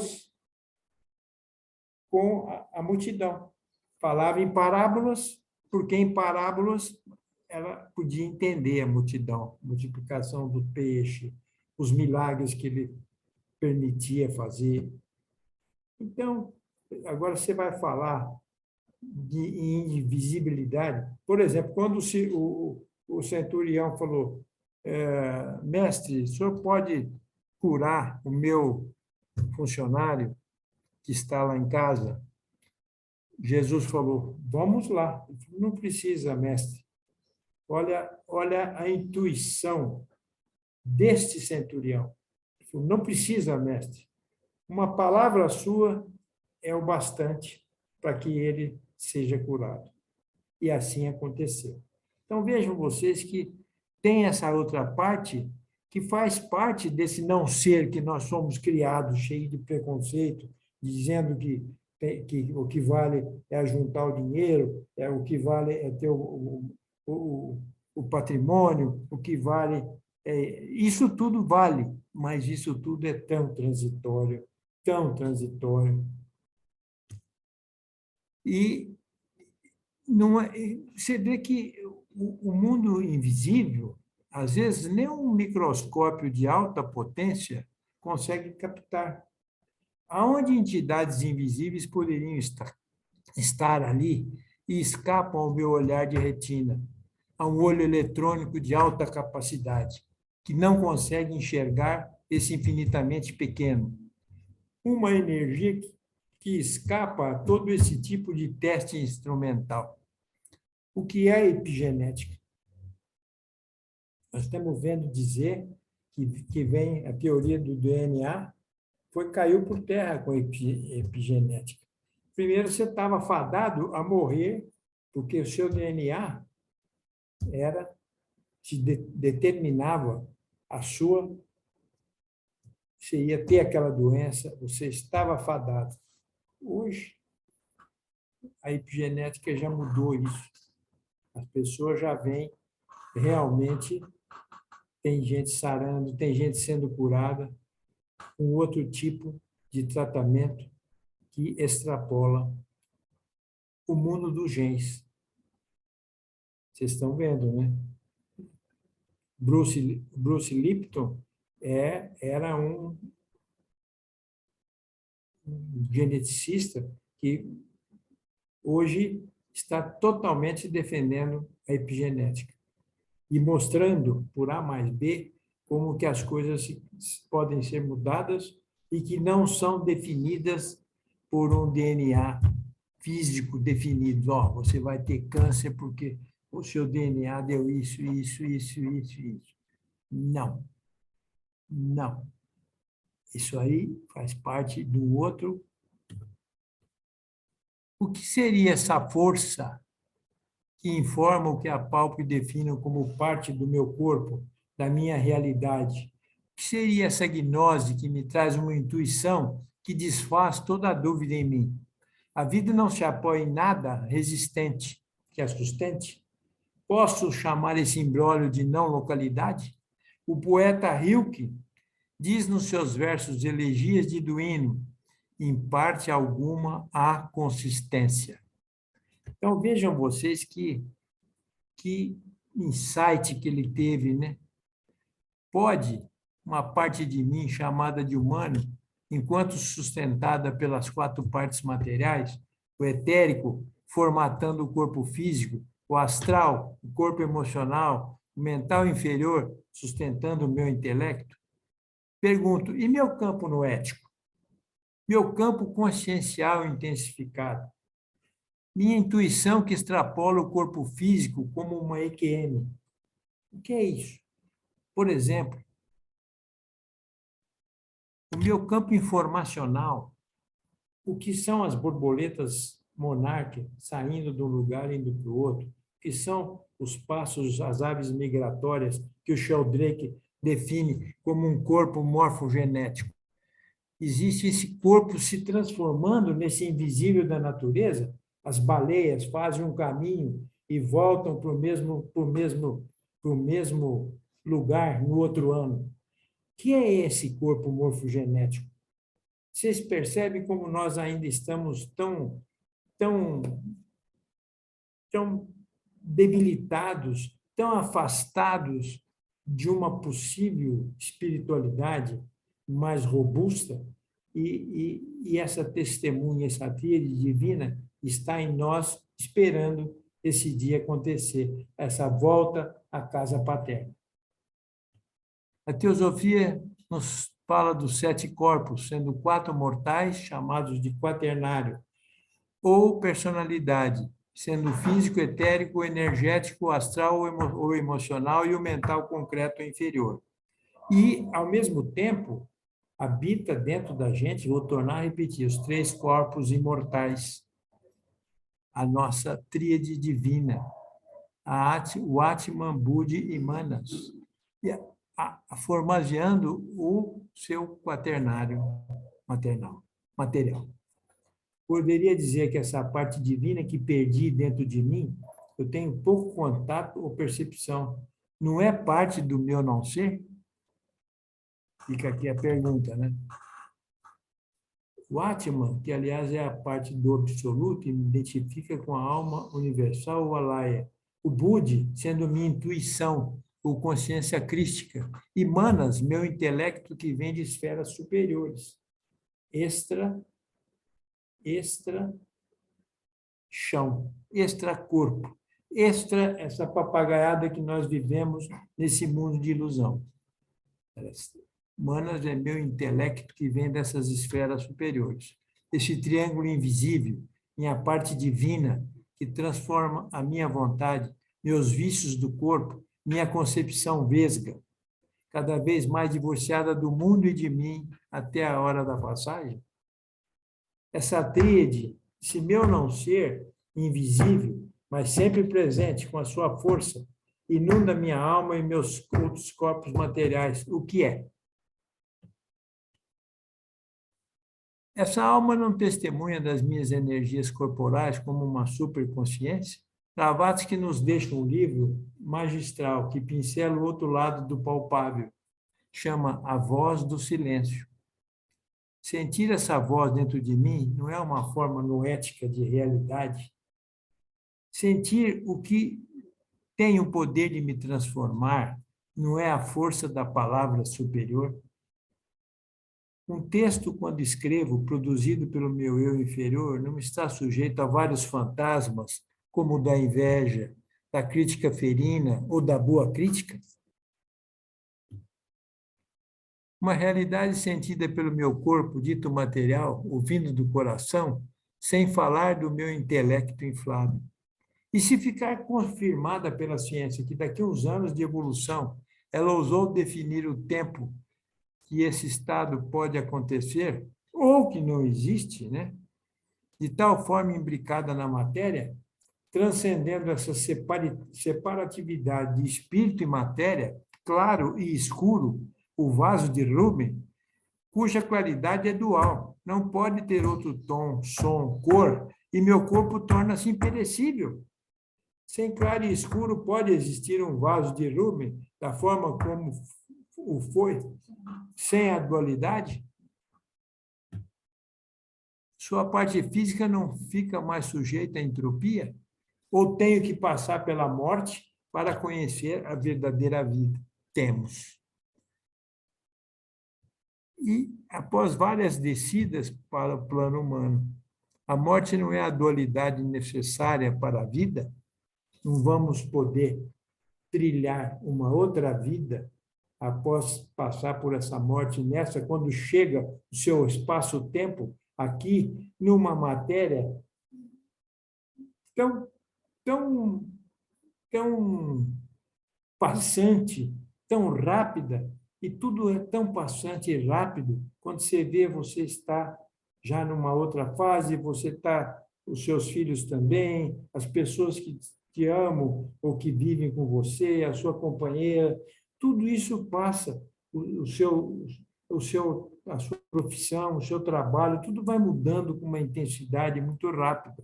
a multidão. Falava em parábolas, porque em parábolas ela podia entender a multidão, a multiplicação do peixe, os milagres que ele permitia fazer. Então, agora você vai falar de invisibilidade. Por exemplo, quando o centurião falou, mestre, o senhor pode curar o meu funcionário que está lá em casa? Jesus falou, vamos lá. Não precisa, mestre. Olha a intuição deste centurião. Não precisa, mestre. Uma palavra sua é o bastante para que ele seja curado. E assim aconteceu. Então, vejam vocês que tem essa outra parte que faz parte desse não ser que nós somos criados, cheio de preconceito, dizendo que o que vale é juntar o dinheiro, o que vale é ter o patrimônio, o que vale... isso tudo vale, mas isso tudo é tão transitório, tão transitório. E não é, você vê que o mundo invisível, às vezes, nem um microscópio de alta potência consegue captar. Aonde entidades invisíveis poderiam estar ali e escapam ao meu olhar de retina, a um olho eletrônico de alta capacidade, que não consegue enxergar esse infinitamente pequeno. Uma energia que escapa a todo esse tipo de teste instrumental. O que é epigenética? Nós estamos vendo dizer que vem a teoria do DNA, caiu por terra com a epigenética. Primeiro, você estava fadado a morrer, porque o seu DNA determinava a sua, você ia ter aquela doença, você estava fadado. Hoje, a epigenética já mudou isso. As pessoas já veem realmente, tem gente sarando, tem gente sendo curada, com outro tipo de tratamento que extrapola o mundo dos genes. Vocês estão vendo, né? Bruce Lipton era um geneticista que hoje está totalmente defendendo a epigenética e mostrando, por A mais B, como que as coisas podem ser mudadas e que não são definidas por um DNA físico definido. Ó, você vai ter câncer porque o seu DNA deu isso. Não. Não. Isso aí faz parte do outro. O que seria essa força que informa o que apalpo e defino como parte do meu corpo, da minha realidade? O que seria essa gnose que me traz uma intuição que desfaz toda a dúvida em mim? A vida não se apoia em nada resistente que a sustente? Posso chamar esse imbróglio de não localidade? O poeta Rilke diz nos seus versos Elegias de Duino, em parte alguma há consistência. Então, vejam vocês que insight que ele teve, né? Pode uma parte de mim chamada de humano, enquanto sustentada pelas 4 partes materiais, o etérico formatando o corpo físico, o astral, o corpo emocional, o mental inferior sustentando o meu intelecto? Pergunto, e meu campo no ético? Meu campo consciencial intensificado? Minha intuição que extrapola o corpo físico como uma EQM? O que é isso? Por exemplo, o meu campo informacional, o que são as borboletas monarca saindo de um lugar e indo para o outro, o que são os pássaros, as aves migratórias que o Sheldrake define como um corpo morfogenético. Existe esse corpo se transformando nesse invisível da natureza? As baleias fazem um caminho e voltam para o mesmo lugar no outro ano. O que é esse corpo morfogenético? Vocês percebem como nós ainda estamos tão debilitados, tão afastados de uma possível espiritualidade mais robusta? E essa testemunha, essa tríade divina está em nós esperando esse dia acontecer, essa volta à casa paterna. A teosofia nos fala dos 7 corpos, sendo 4 mortais, chamados de quaternário, ou personalidade, sendo físico, etérico, energético, astral ou emocional e o mental concreto inferior. E, ao mesmo tempo, habita dentro da gente, vou tornar a repetir, os 3 corpos imortais, a nossa tríade divina, o Atman, Budi e Manas, formageando o seu quaternário material. Poderia dizer que essa parte divina que perdi dentro de mim, eu tenho pouco contato ou percepção, não é parte do meu não ser? Fica aqui a pergunta, né? O Atman, que aliás é a parte do absoluto e me identifica com a alma universal ou alaya. O Budi, sendo minha intuição ou consciência crística. E Manas, meu intelecto que vem de esferas superiores. Extra chão, extra corpo, extra essa papagaiada que nós vivemos nesse mundo de ilusão. Manas é meu intelecto que vem dessas esferas superiores. Esse triângulo invisível, minha parte divina, que transforma a minha vontade, meus vícios do corpo, minha concepção vesga, cada vez mais divorciada do mundo e de mim até a hora da passagem. Essa tríade, esse meu não ser invisível, mas sempre presente com a sua força, inunda minha alma e meus outros corpos materiais. O que é? Essa alma não testemunha das minhas energias corporais como uma superconsciência? Blavatsky nos deixa um livro magistral que pincela o outro lado do palpável. Chama A Voz do Silêncio. Sentir essa voz dentro de mim não é uma forma noética de realidade. Sentir o que tem o poder de me transformar não é a força da palavra superior. Um texto, quando escrevo, produzido pelo meu eu inferior, não está sujeito a vários fantasmas, como o da inveja, da crítica ferina ou da boa crítica? Uma realidade sentida pelo meu corpo, dito material, ouvindo do coração, sem falar do meu intelecto inflado. E se ficar confirmada pela ciência que daqui a uns anos de evolução ela ousou definir o tempo que esse estado pode acontecer, ou que não existe, né? De tal forma imbricada na matéria, transcendendo essa separatividade de espírito e matéria, claro e escuro, o vaso de Rubens, cuja claridade é dual, não pode ter outro tom, som, cor, e meu corpo torna-se imperecível. Sem claro e escuro pode existir um vaso de Rubens da forma como o foi, sem a dualidade? Sua parte física não fica mais sujeita à entropia? Ou tenho que passar pela morte para conhecer a verdadeira vida? Temos. E, após várias descidas para o plano humano, a morte não é a dualidade necessária para a vida? Não vamos poder trilhar uma outra vida após passar por essa morte nessa, quando chega o seu espaço-tempo aqui, numa matéria tão passante, tão rápida, e tudo é tão passante e rápido, quando você vê, você está já numa outra fase, você está, os seus filhos também, as pessoas que te amam ou que vivem com você, a sua companheira, tudo isso passa, a sua profissão, o seu trabalho, tudo vai mudando com uma intensidade muito rápida.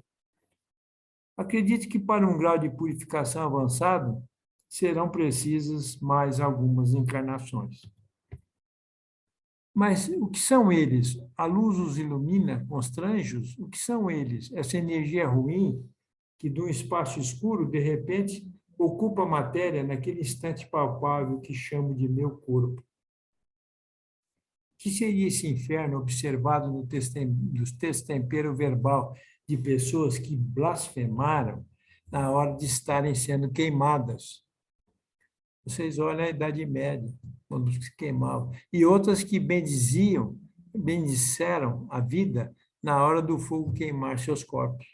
Acredite que para um grau de purificação avançado, serão precisas mais algumas encarnações. Mas o que são eles? A luz os ilumina, constrange-os? O que são eles? Essa energia ruim que, de um espaço escuro, de repente, ocupa a matéria naquele instante palpável que chamo de meu corpo. O que seria esse inferno observado no destempero verbal de pessoas que blasfemaram na hora de estarem sendo queimadas? Vocês olham a Idade Média, quando se queimavam. E outras que bendisseram a vida na hora do fogo queimar seus corpos.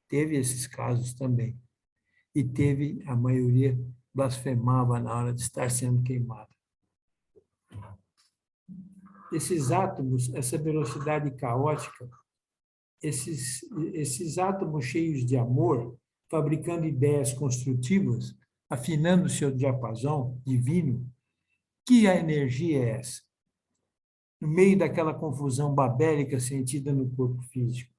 Teve esses casos também. E teve, a maioria blasfemava na hora de estar sendo queimada. Esses átomos, essa velocidade caótica, esses átomos cheios de amor, fabricando ideias construtivas, afinando seu diapasão divino, que a energia é essa? No meio daquela confusão babélica sentida no corpo físico.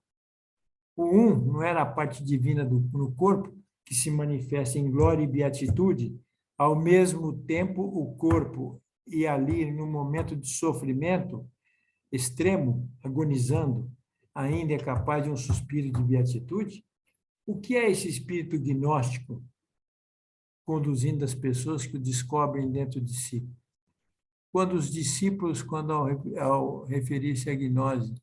O não era a parte divina no corpo, que se manifesta em glória e beatitude, ao mesmo tempo o corpo, e ali, no momento de sofrimento extremo, agonizando, ainda é capaz de um suspiro de beatitude? O que é esse espírito gnóstico conduzindo as pessoas que o descobrem dentro de si? Quando os discípulos, ao referir-se à gnose,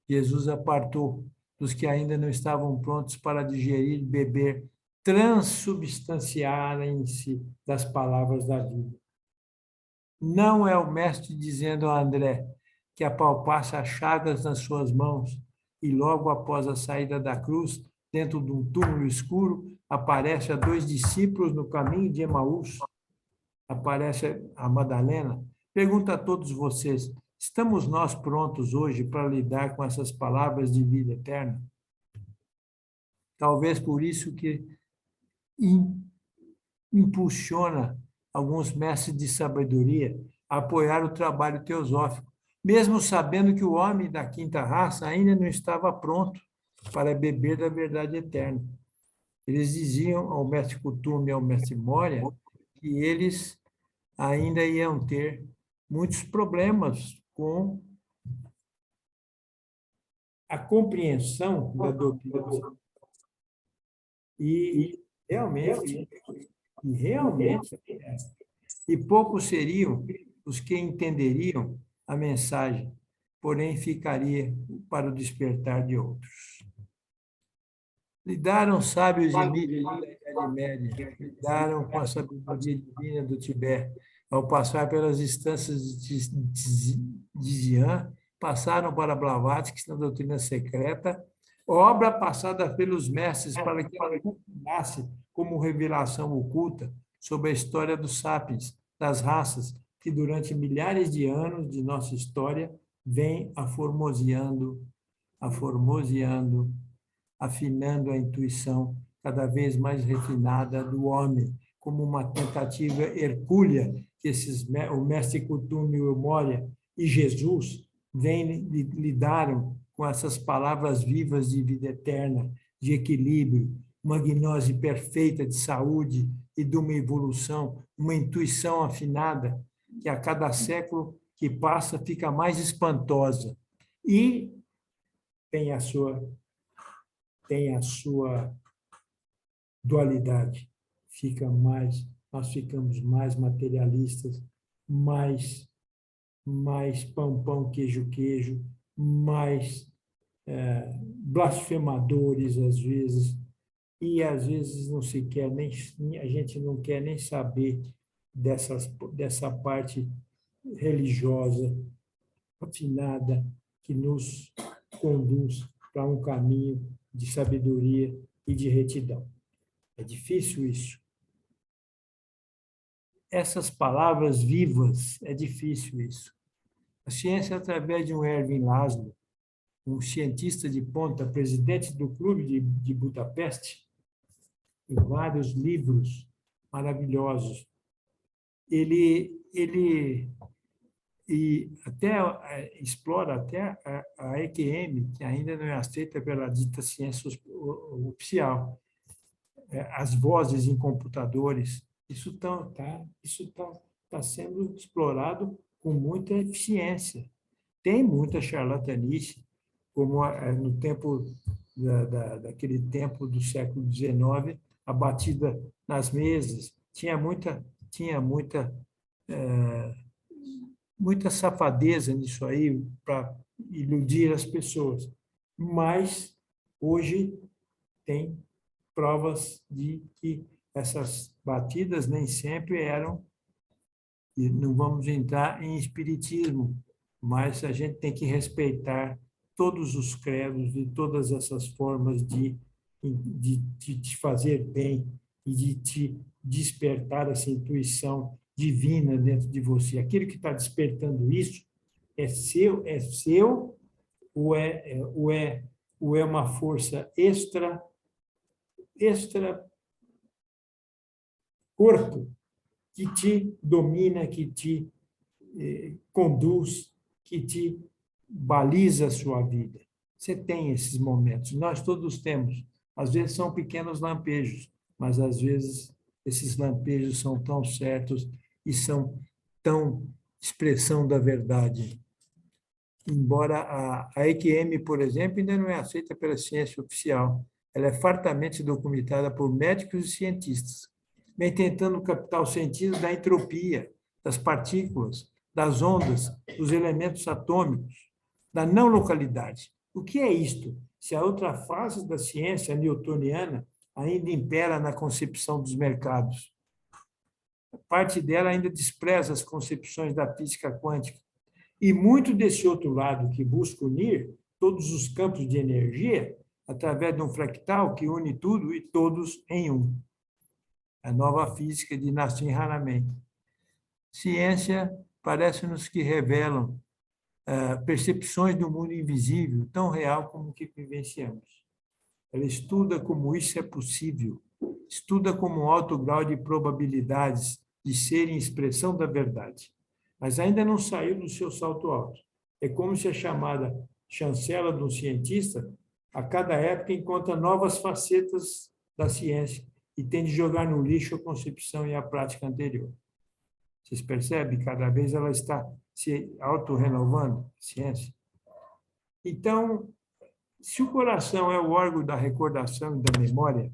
Jesus apartou dos que ainda não estavam prontos para digerir e beber, transubstanciarem-se das palavras da vida. Não é o mestre dizendo a André que apalpasse as chagas nas suas mãos e logo após a saída da cruz, dentro de um túmulo escuro, aparece a 2 discípulos no caminho de Emaús. Aparece a Madalena. Pergunta a todos vocês, estamos nós prontos hoje para lidar com essas palavras de vida eterna? Talvez por isso que impulsiona alguns mestres de sabedoria a apoiar o trabalho teosófico, mesmo sabendo que o homem da quinta raça ainda não estava pronto para beber da verdade eterna. Eles diziam ao mestre Kuthumi e ao mestre Moria que eles ainda iam ter muitos problemas com a compreensão da doutrina. Realmente, e poucos seriam os que entenderiam a mensagem, porém ficaria para o despertar de outros. Lidaram sábios de mídia da Idade Média, lidaram com a sabedoria divina do Tibete, ao passar pelas instâncias de Xi'an, passaram para Blavatsky na doutrina secreta, obra passada pelos mestres para que ela funcionasse como revelação oculta sobre a história dos sapiens, das raças, que durante milhares de anos de nossa história vem aformoseando, afinando a intuição cada vez mais refinada do homem, como uma tentativa hercúlea que o mestre Kuthumi, o Moria e Jesus lidaram com essas palavras vivas de vida eterna, de equilíbrio, uma gnose perfeita de saúde e de uma evolução, uma intuição afinada, que a cada século que passa fica mais espantosa. E tem a sua dualidade. Nós ficamos mais materialistas, mais pão, queijo, mais blasfemadores às vezes, e às vezes a gente não quer nem saber dessa parte religiosa afinada que nos conduz para um caminho de sabedoria e de retidão. É difícil isso. Essas palavras vivas, é difícil isso. A ciência, através de um Erwin Laszlo, um cientista de ponta, presidente do Clube de Budapeste, em vários livros maravilhosos, ele explora até a EQM, que ainda não é aceita pela dita ciência oficial, as vozes em computadores, isso está sendo explorado com muita eficiência. Tem muita charlatanice, como no tempo daquele tempo do século XIX, a batida nas mesas, tinha muita safadeza nisso aí para iludir as pessoas. Mas hoje tem provas de que essas batidas nem sempre eram, e não vamos entrar em espiritismo, mas a gente tem que respeitar todos os credos e todas essas formas de te fazer bem e de te despertar essa intuição divina dentro de você. Aquilo que está despertando isso é seu ou é uma força extra corpo que te domina, que te conduz, que te baliza a sua vida. Você tem esses momentos, nós todos temos. Às vezes são pequenos lampejos, mas às vezes esses lampejos são tão certos e são tão expressão da verdade. embora a EQM, por exemplo, ainda não é aceita pela ciência oficial. Ela é fartamente documentada por médicos e cientistas, vem tentando captar o sentido da entropia, das partículas, das ondas, dos elementos atômicos, da não localidade. O que é isto? Se a outra fase da ciência newtoniana ainda impera na concepção dos mercados. Parte dela ainda despreza as concepções da física quântica. E muito desse outro lado, que busca unir todos os campos de energia através de um fractal que une tudo e todos em um. A nova física de Nassim Haramein. Ciência parece-nos que revelam percepções do mundo invisível, tão real como o que vivenciamos. Ela estuda como isso é possível, estuda como um alto grau de probabilidades de serem expressão da verdade, mas ainda não saiu do seu salto alto. É como se a chamada chancela de um cientista, a cada época, encontra novas facetas da ciência e tem de jogar no lixo a concepção e a prática anterior. Vocês percebem? Cada vez ela está se auto-renovando, a ciência. Então, se o coração é o órgão da recordação e da memória,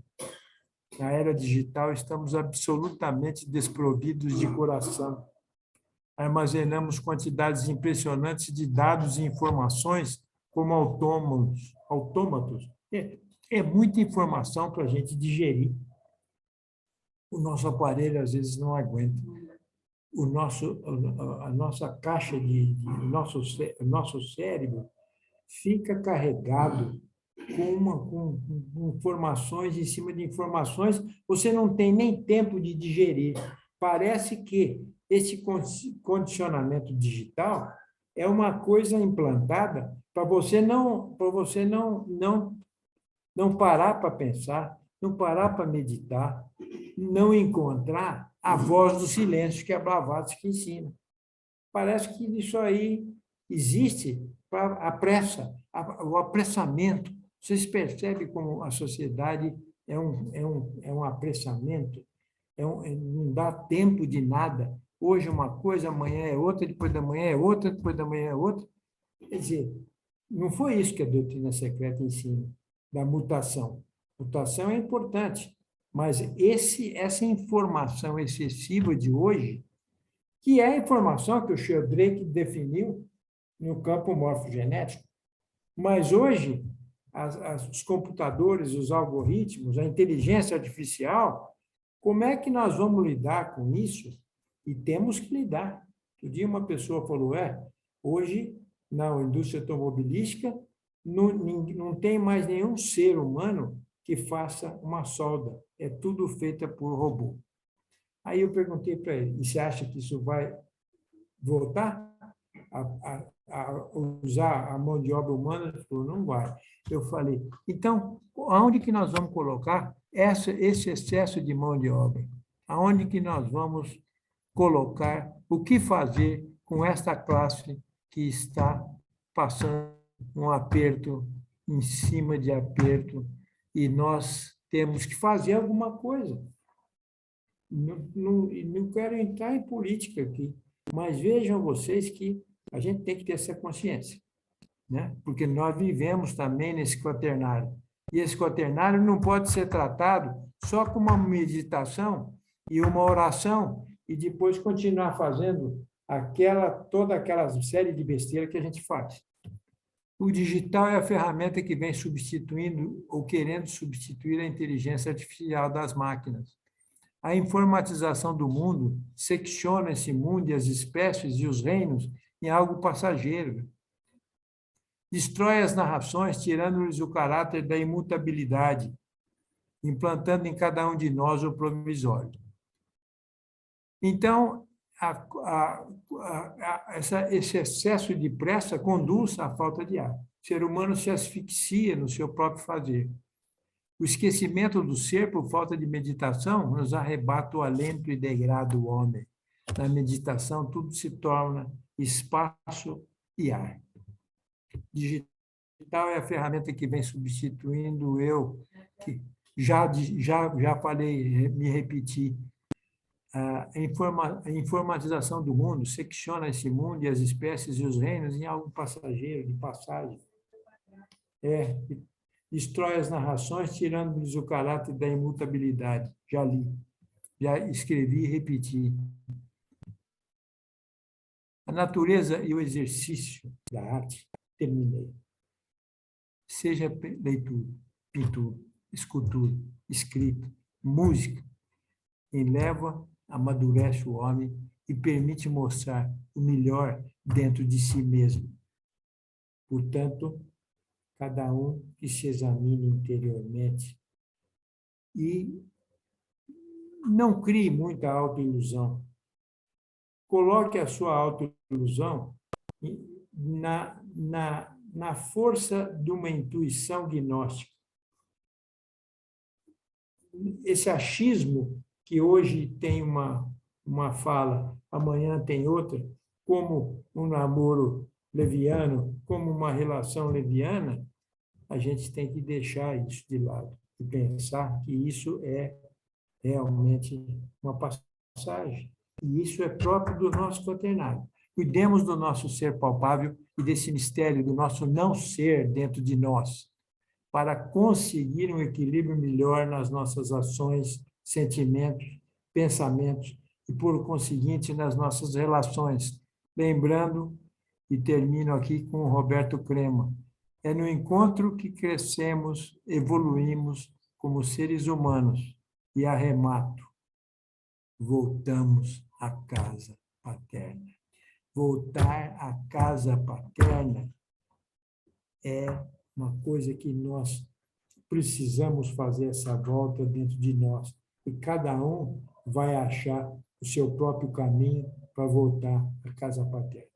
na era digital estamos absolutamente desprovidos de coração. Armazenamos quantidades impressionantes de dados e informações como autômatos. É muita informação para a gente digerir. O nosso aparelho, às vezes, não aguenta. A nossa caixa, o nosso cérebro fica carregado com informações em cima de informações, você não tem nem tempo de digerir. Parece que esse condicionamento digital é uma coisa implantada para você não parar para pensar, não parar para meditar, não encontrar a voz do silêncio que a Blavatsky ensina. Parece que isso aí existe para a pressa, o apressamento. Vocês percebem como a sociedade é um apressamento? Não dá tempo de nada. Hoje é uma coisa, amanhã é outra, depois da manhã é outra, depois da manhã é outra. Quer dizer, não foi isso que a doutrina secreta ensina, da mutação. Mutação é importante, mas essa informação excessiva de hoje, que é a informação que o Sheldrake definiu no campo morfogenético, mas hoje os computadores, os algoritmos, a inteligência artificial, como é que nós vamos lidar com isso? E temos que lidar. Um dia uma pessoa falou, hoje, na indústria automobilística, não tem mais nenhum ser humano que faça uma solda. É tudo feito por robô. Aí eu perguntei para ele, e você acha que isso vai voltar a usar a mão de obra humana? Ele falou, não vai. Eu falei, então, aonde que nós vamos colocar esse excesso de mão de obra? Aonde que nós vamos colocar, o que fazer com esta classe que está passando um aperto em cima de aperto e nós temos que fazer alguma coisa? Não quero entrar em política aqui, mas vejam vocês que a gente tem que ter essa consciência, né? Porque nós vivemos também nesse quaternário. E esse quaternário não pode ser tratado só com uma meditação e uma oração e depois continuar fazendo toda aquela série de besteira que a gente faz. O digital é a ferramenta que vem substituindo ou querendo substituir a inteligência artificial das máquinas. A informatização do mundo secciona esse mundo e as espécies e os reinos em algo passageiro. Destrói as narrações, tirando-lhes o caráter da imutabilidade, implantando em cada um de nós o provisório. Então, esse excesso de pressa conduz à falta de ar. O ser humano se asfixia no seu próprio fazer. O esquecimento do ser por falta de meditação nos arrebata o alento e degrada o homem. Na meditação, tudo se torna espaço e ar. Digital é a ferramenta que vem substituindo o eu, que já falei, me repeti. A informatização do mundo secciona esse mundo e as espécies e os reinos em algo passageiro, de passagem. Destrói as narrações, tirando-lhes o caráter da imutabilidade. Já li, já escrevi e repeti. A natureza e o exercício da arte, terminei. Seja leitura, pintura, escultura, escrita, música, eleva, amadurece o homem e permite mostrar o melhor dentro de si mesmo. Portanto, cada um que se examine interiormente e não crie muita autoilusão. Coloque a sua autoilusão na força de uma intuição gnóstica. Esse achismo que hoje tem uma fala, amanhã tem outra, como um namoro leviano, como uma relação leviana, a gente tem que deixar isso de lado e pensar que isso é realmente uma passagem. E isso é próprio do nosso quaternário. Cuidemos do nosso ser palpável e desse mistério do nosso não ser dentro de nós, para conseguir um equilíbrio melhor nas nossas ações, sentimentos, pensamentos e, por conseguinte, nas nossas relações. Lembrando, e termino aqui com o Roberto Crema, é no encontro que crescemos, evoluímos como seres humanos. E arremato, voltamos à casa paterna. Voltar à casa paterna é uma coisa que nós precisamos fazer essa volta dentro de nós. E cada um vai achar o seu próprio caminho para voltar à casa paterna.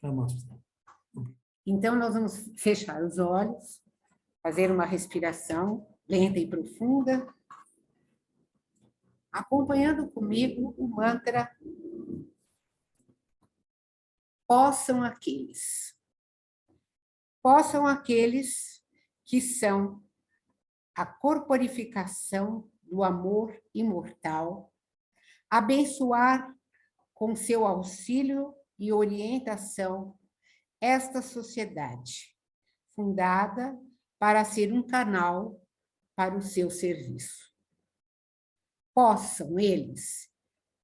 Namastê. Então, nós vamos fechar os olhos, fazer uma respiração lenta e profunda, acompanhando comigo o mantra possam aqueles que são a corporificação do amor imortal, abençoar com seu auxílio e orientação esta sociedade, fundada para ser um canal para o seu serviço. Possam eles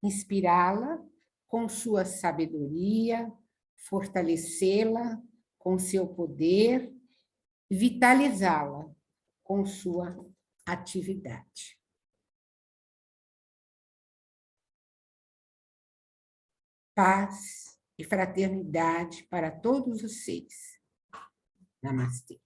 inspirá-la com sua sabedoria, fortalecê-la com seu poder, vitalizá-la com sua atividade. Paz e fraternidade para todos os seres. Namastê.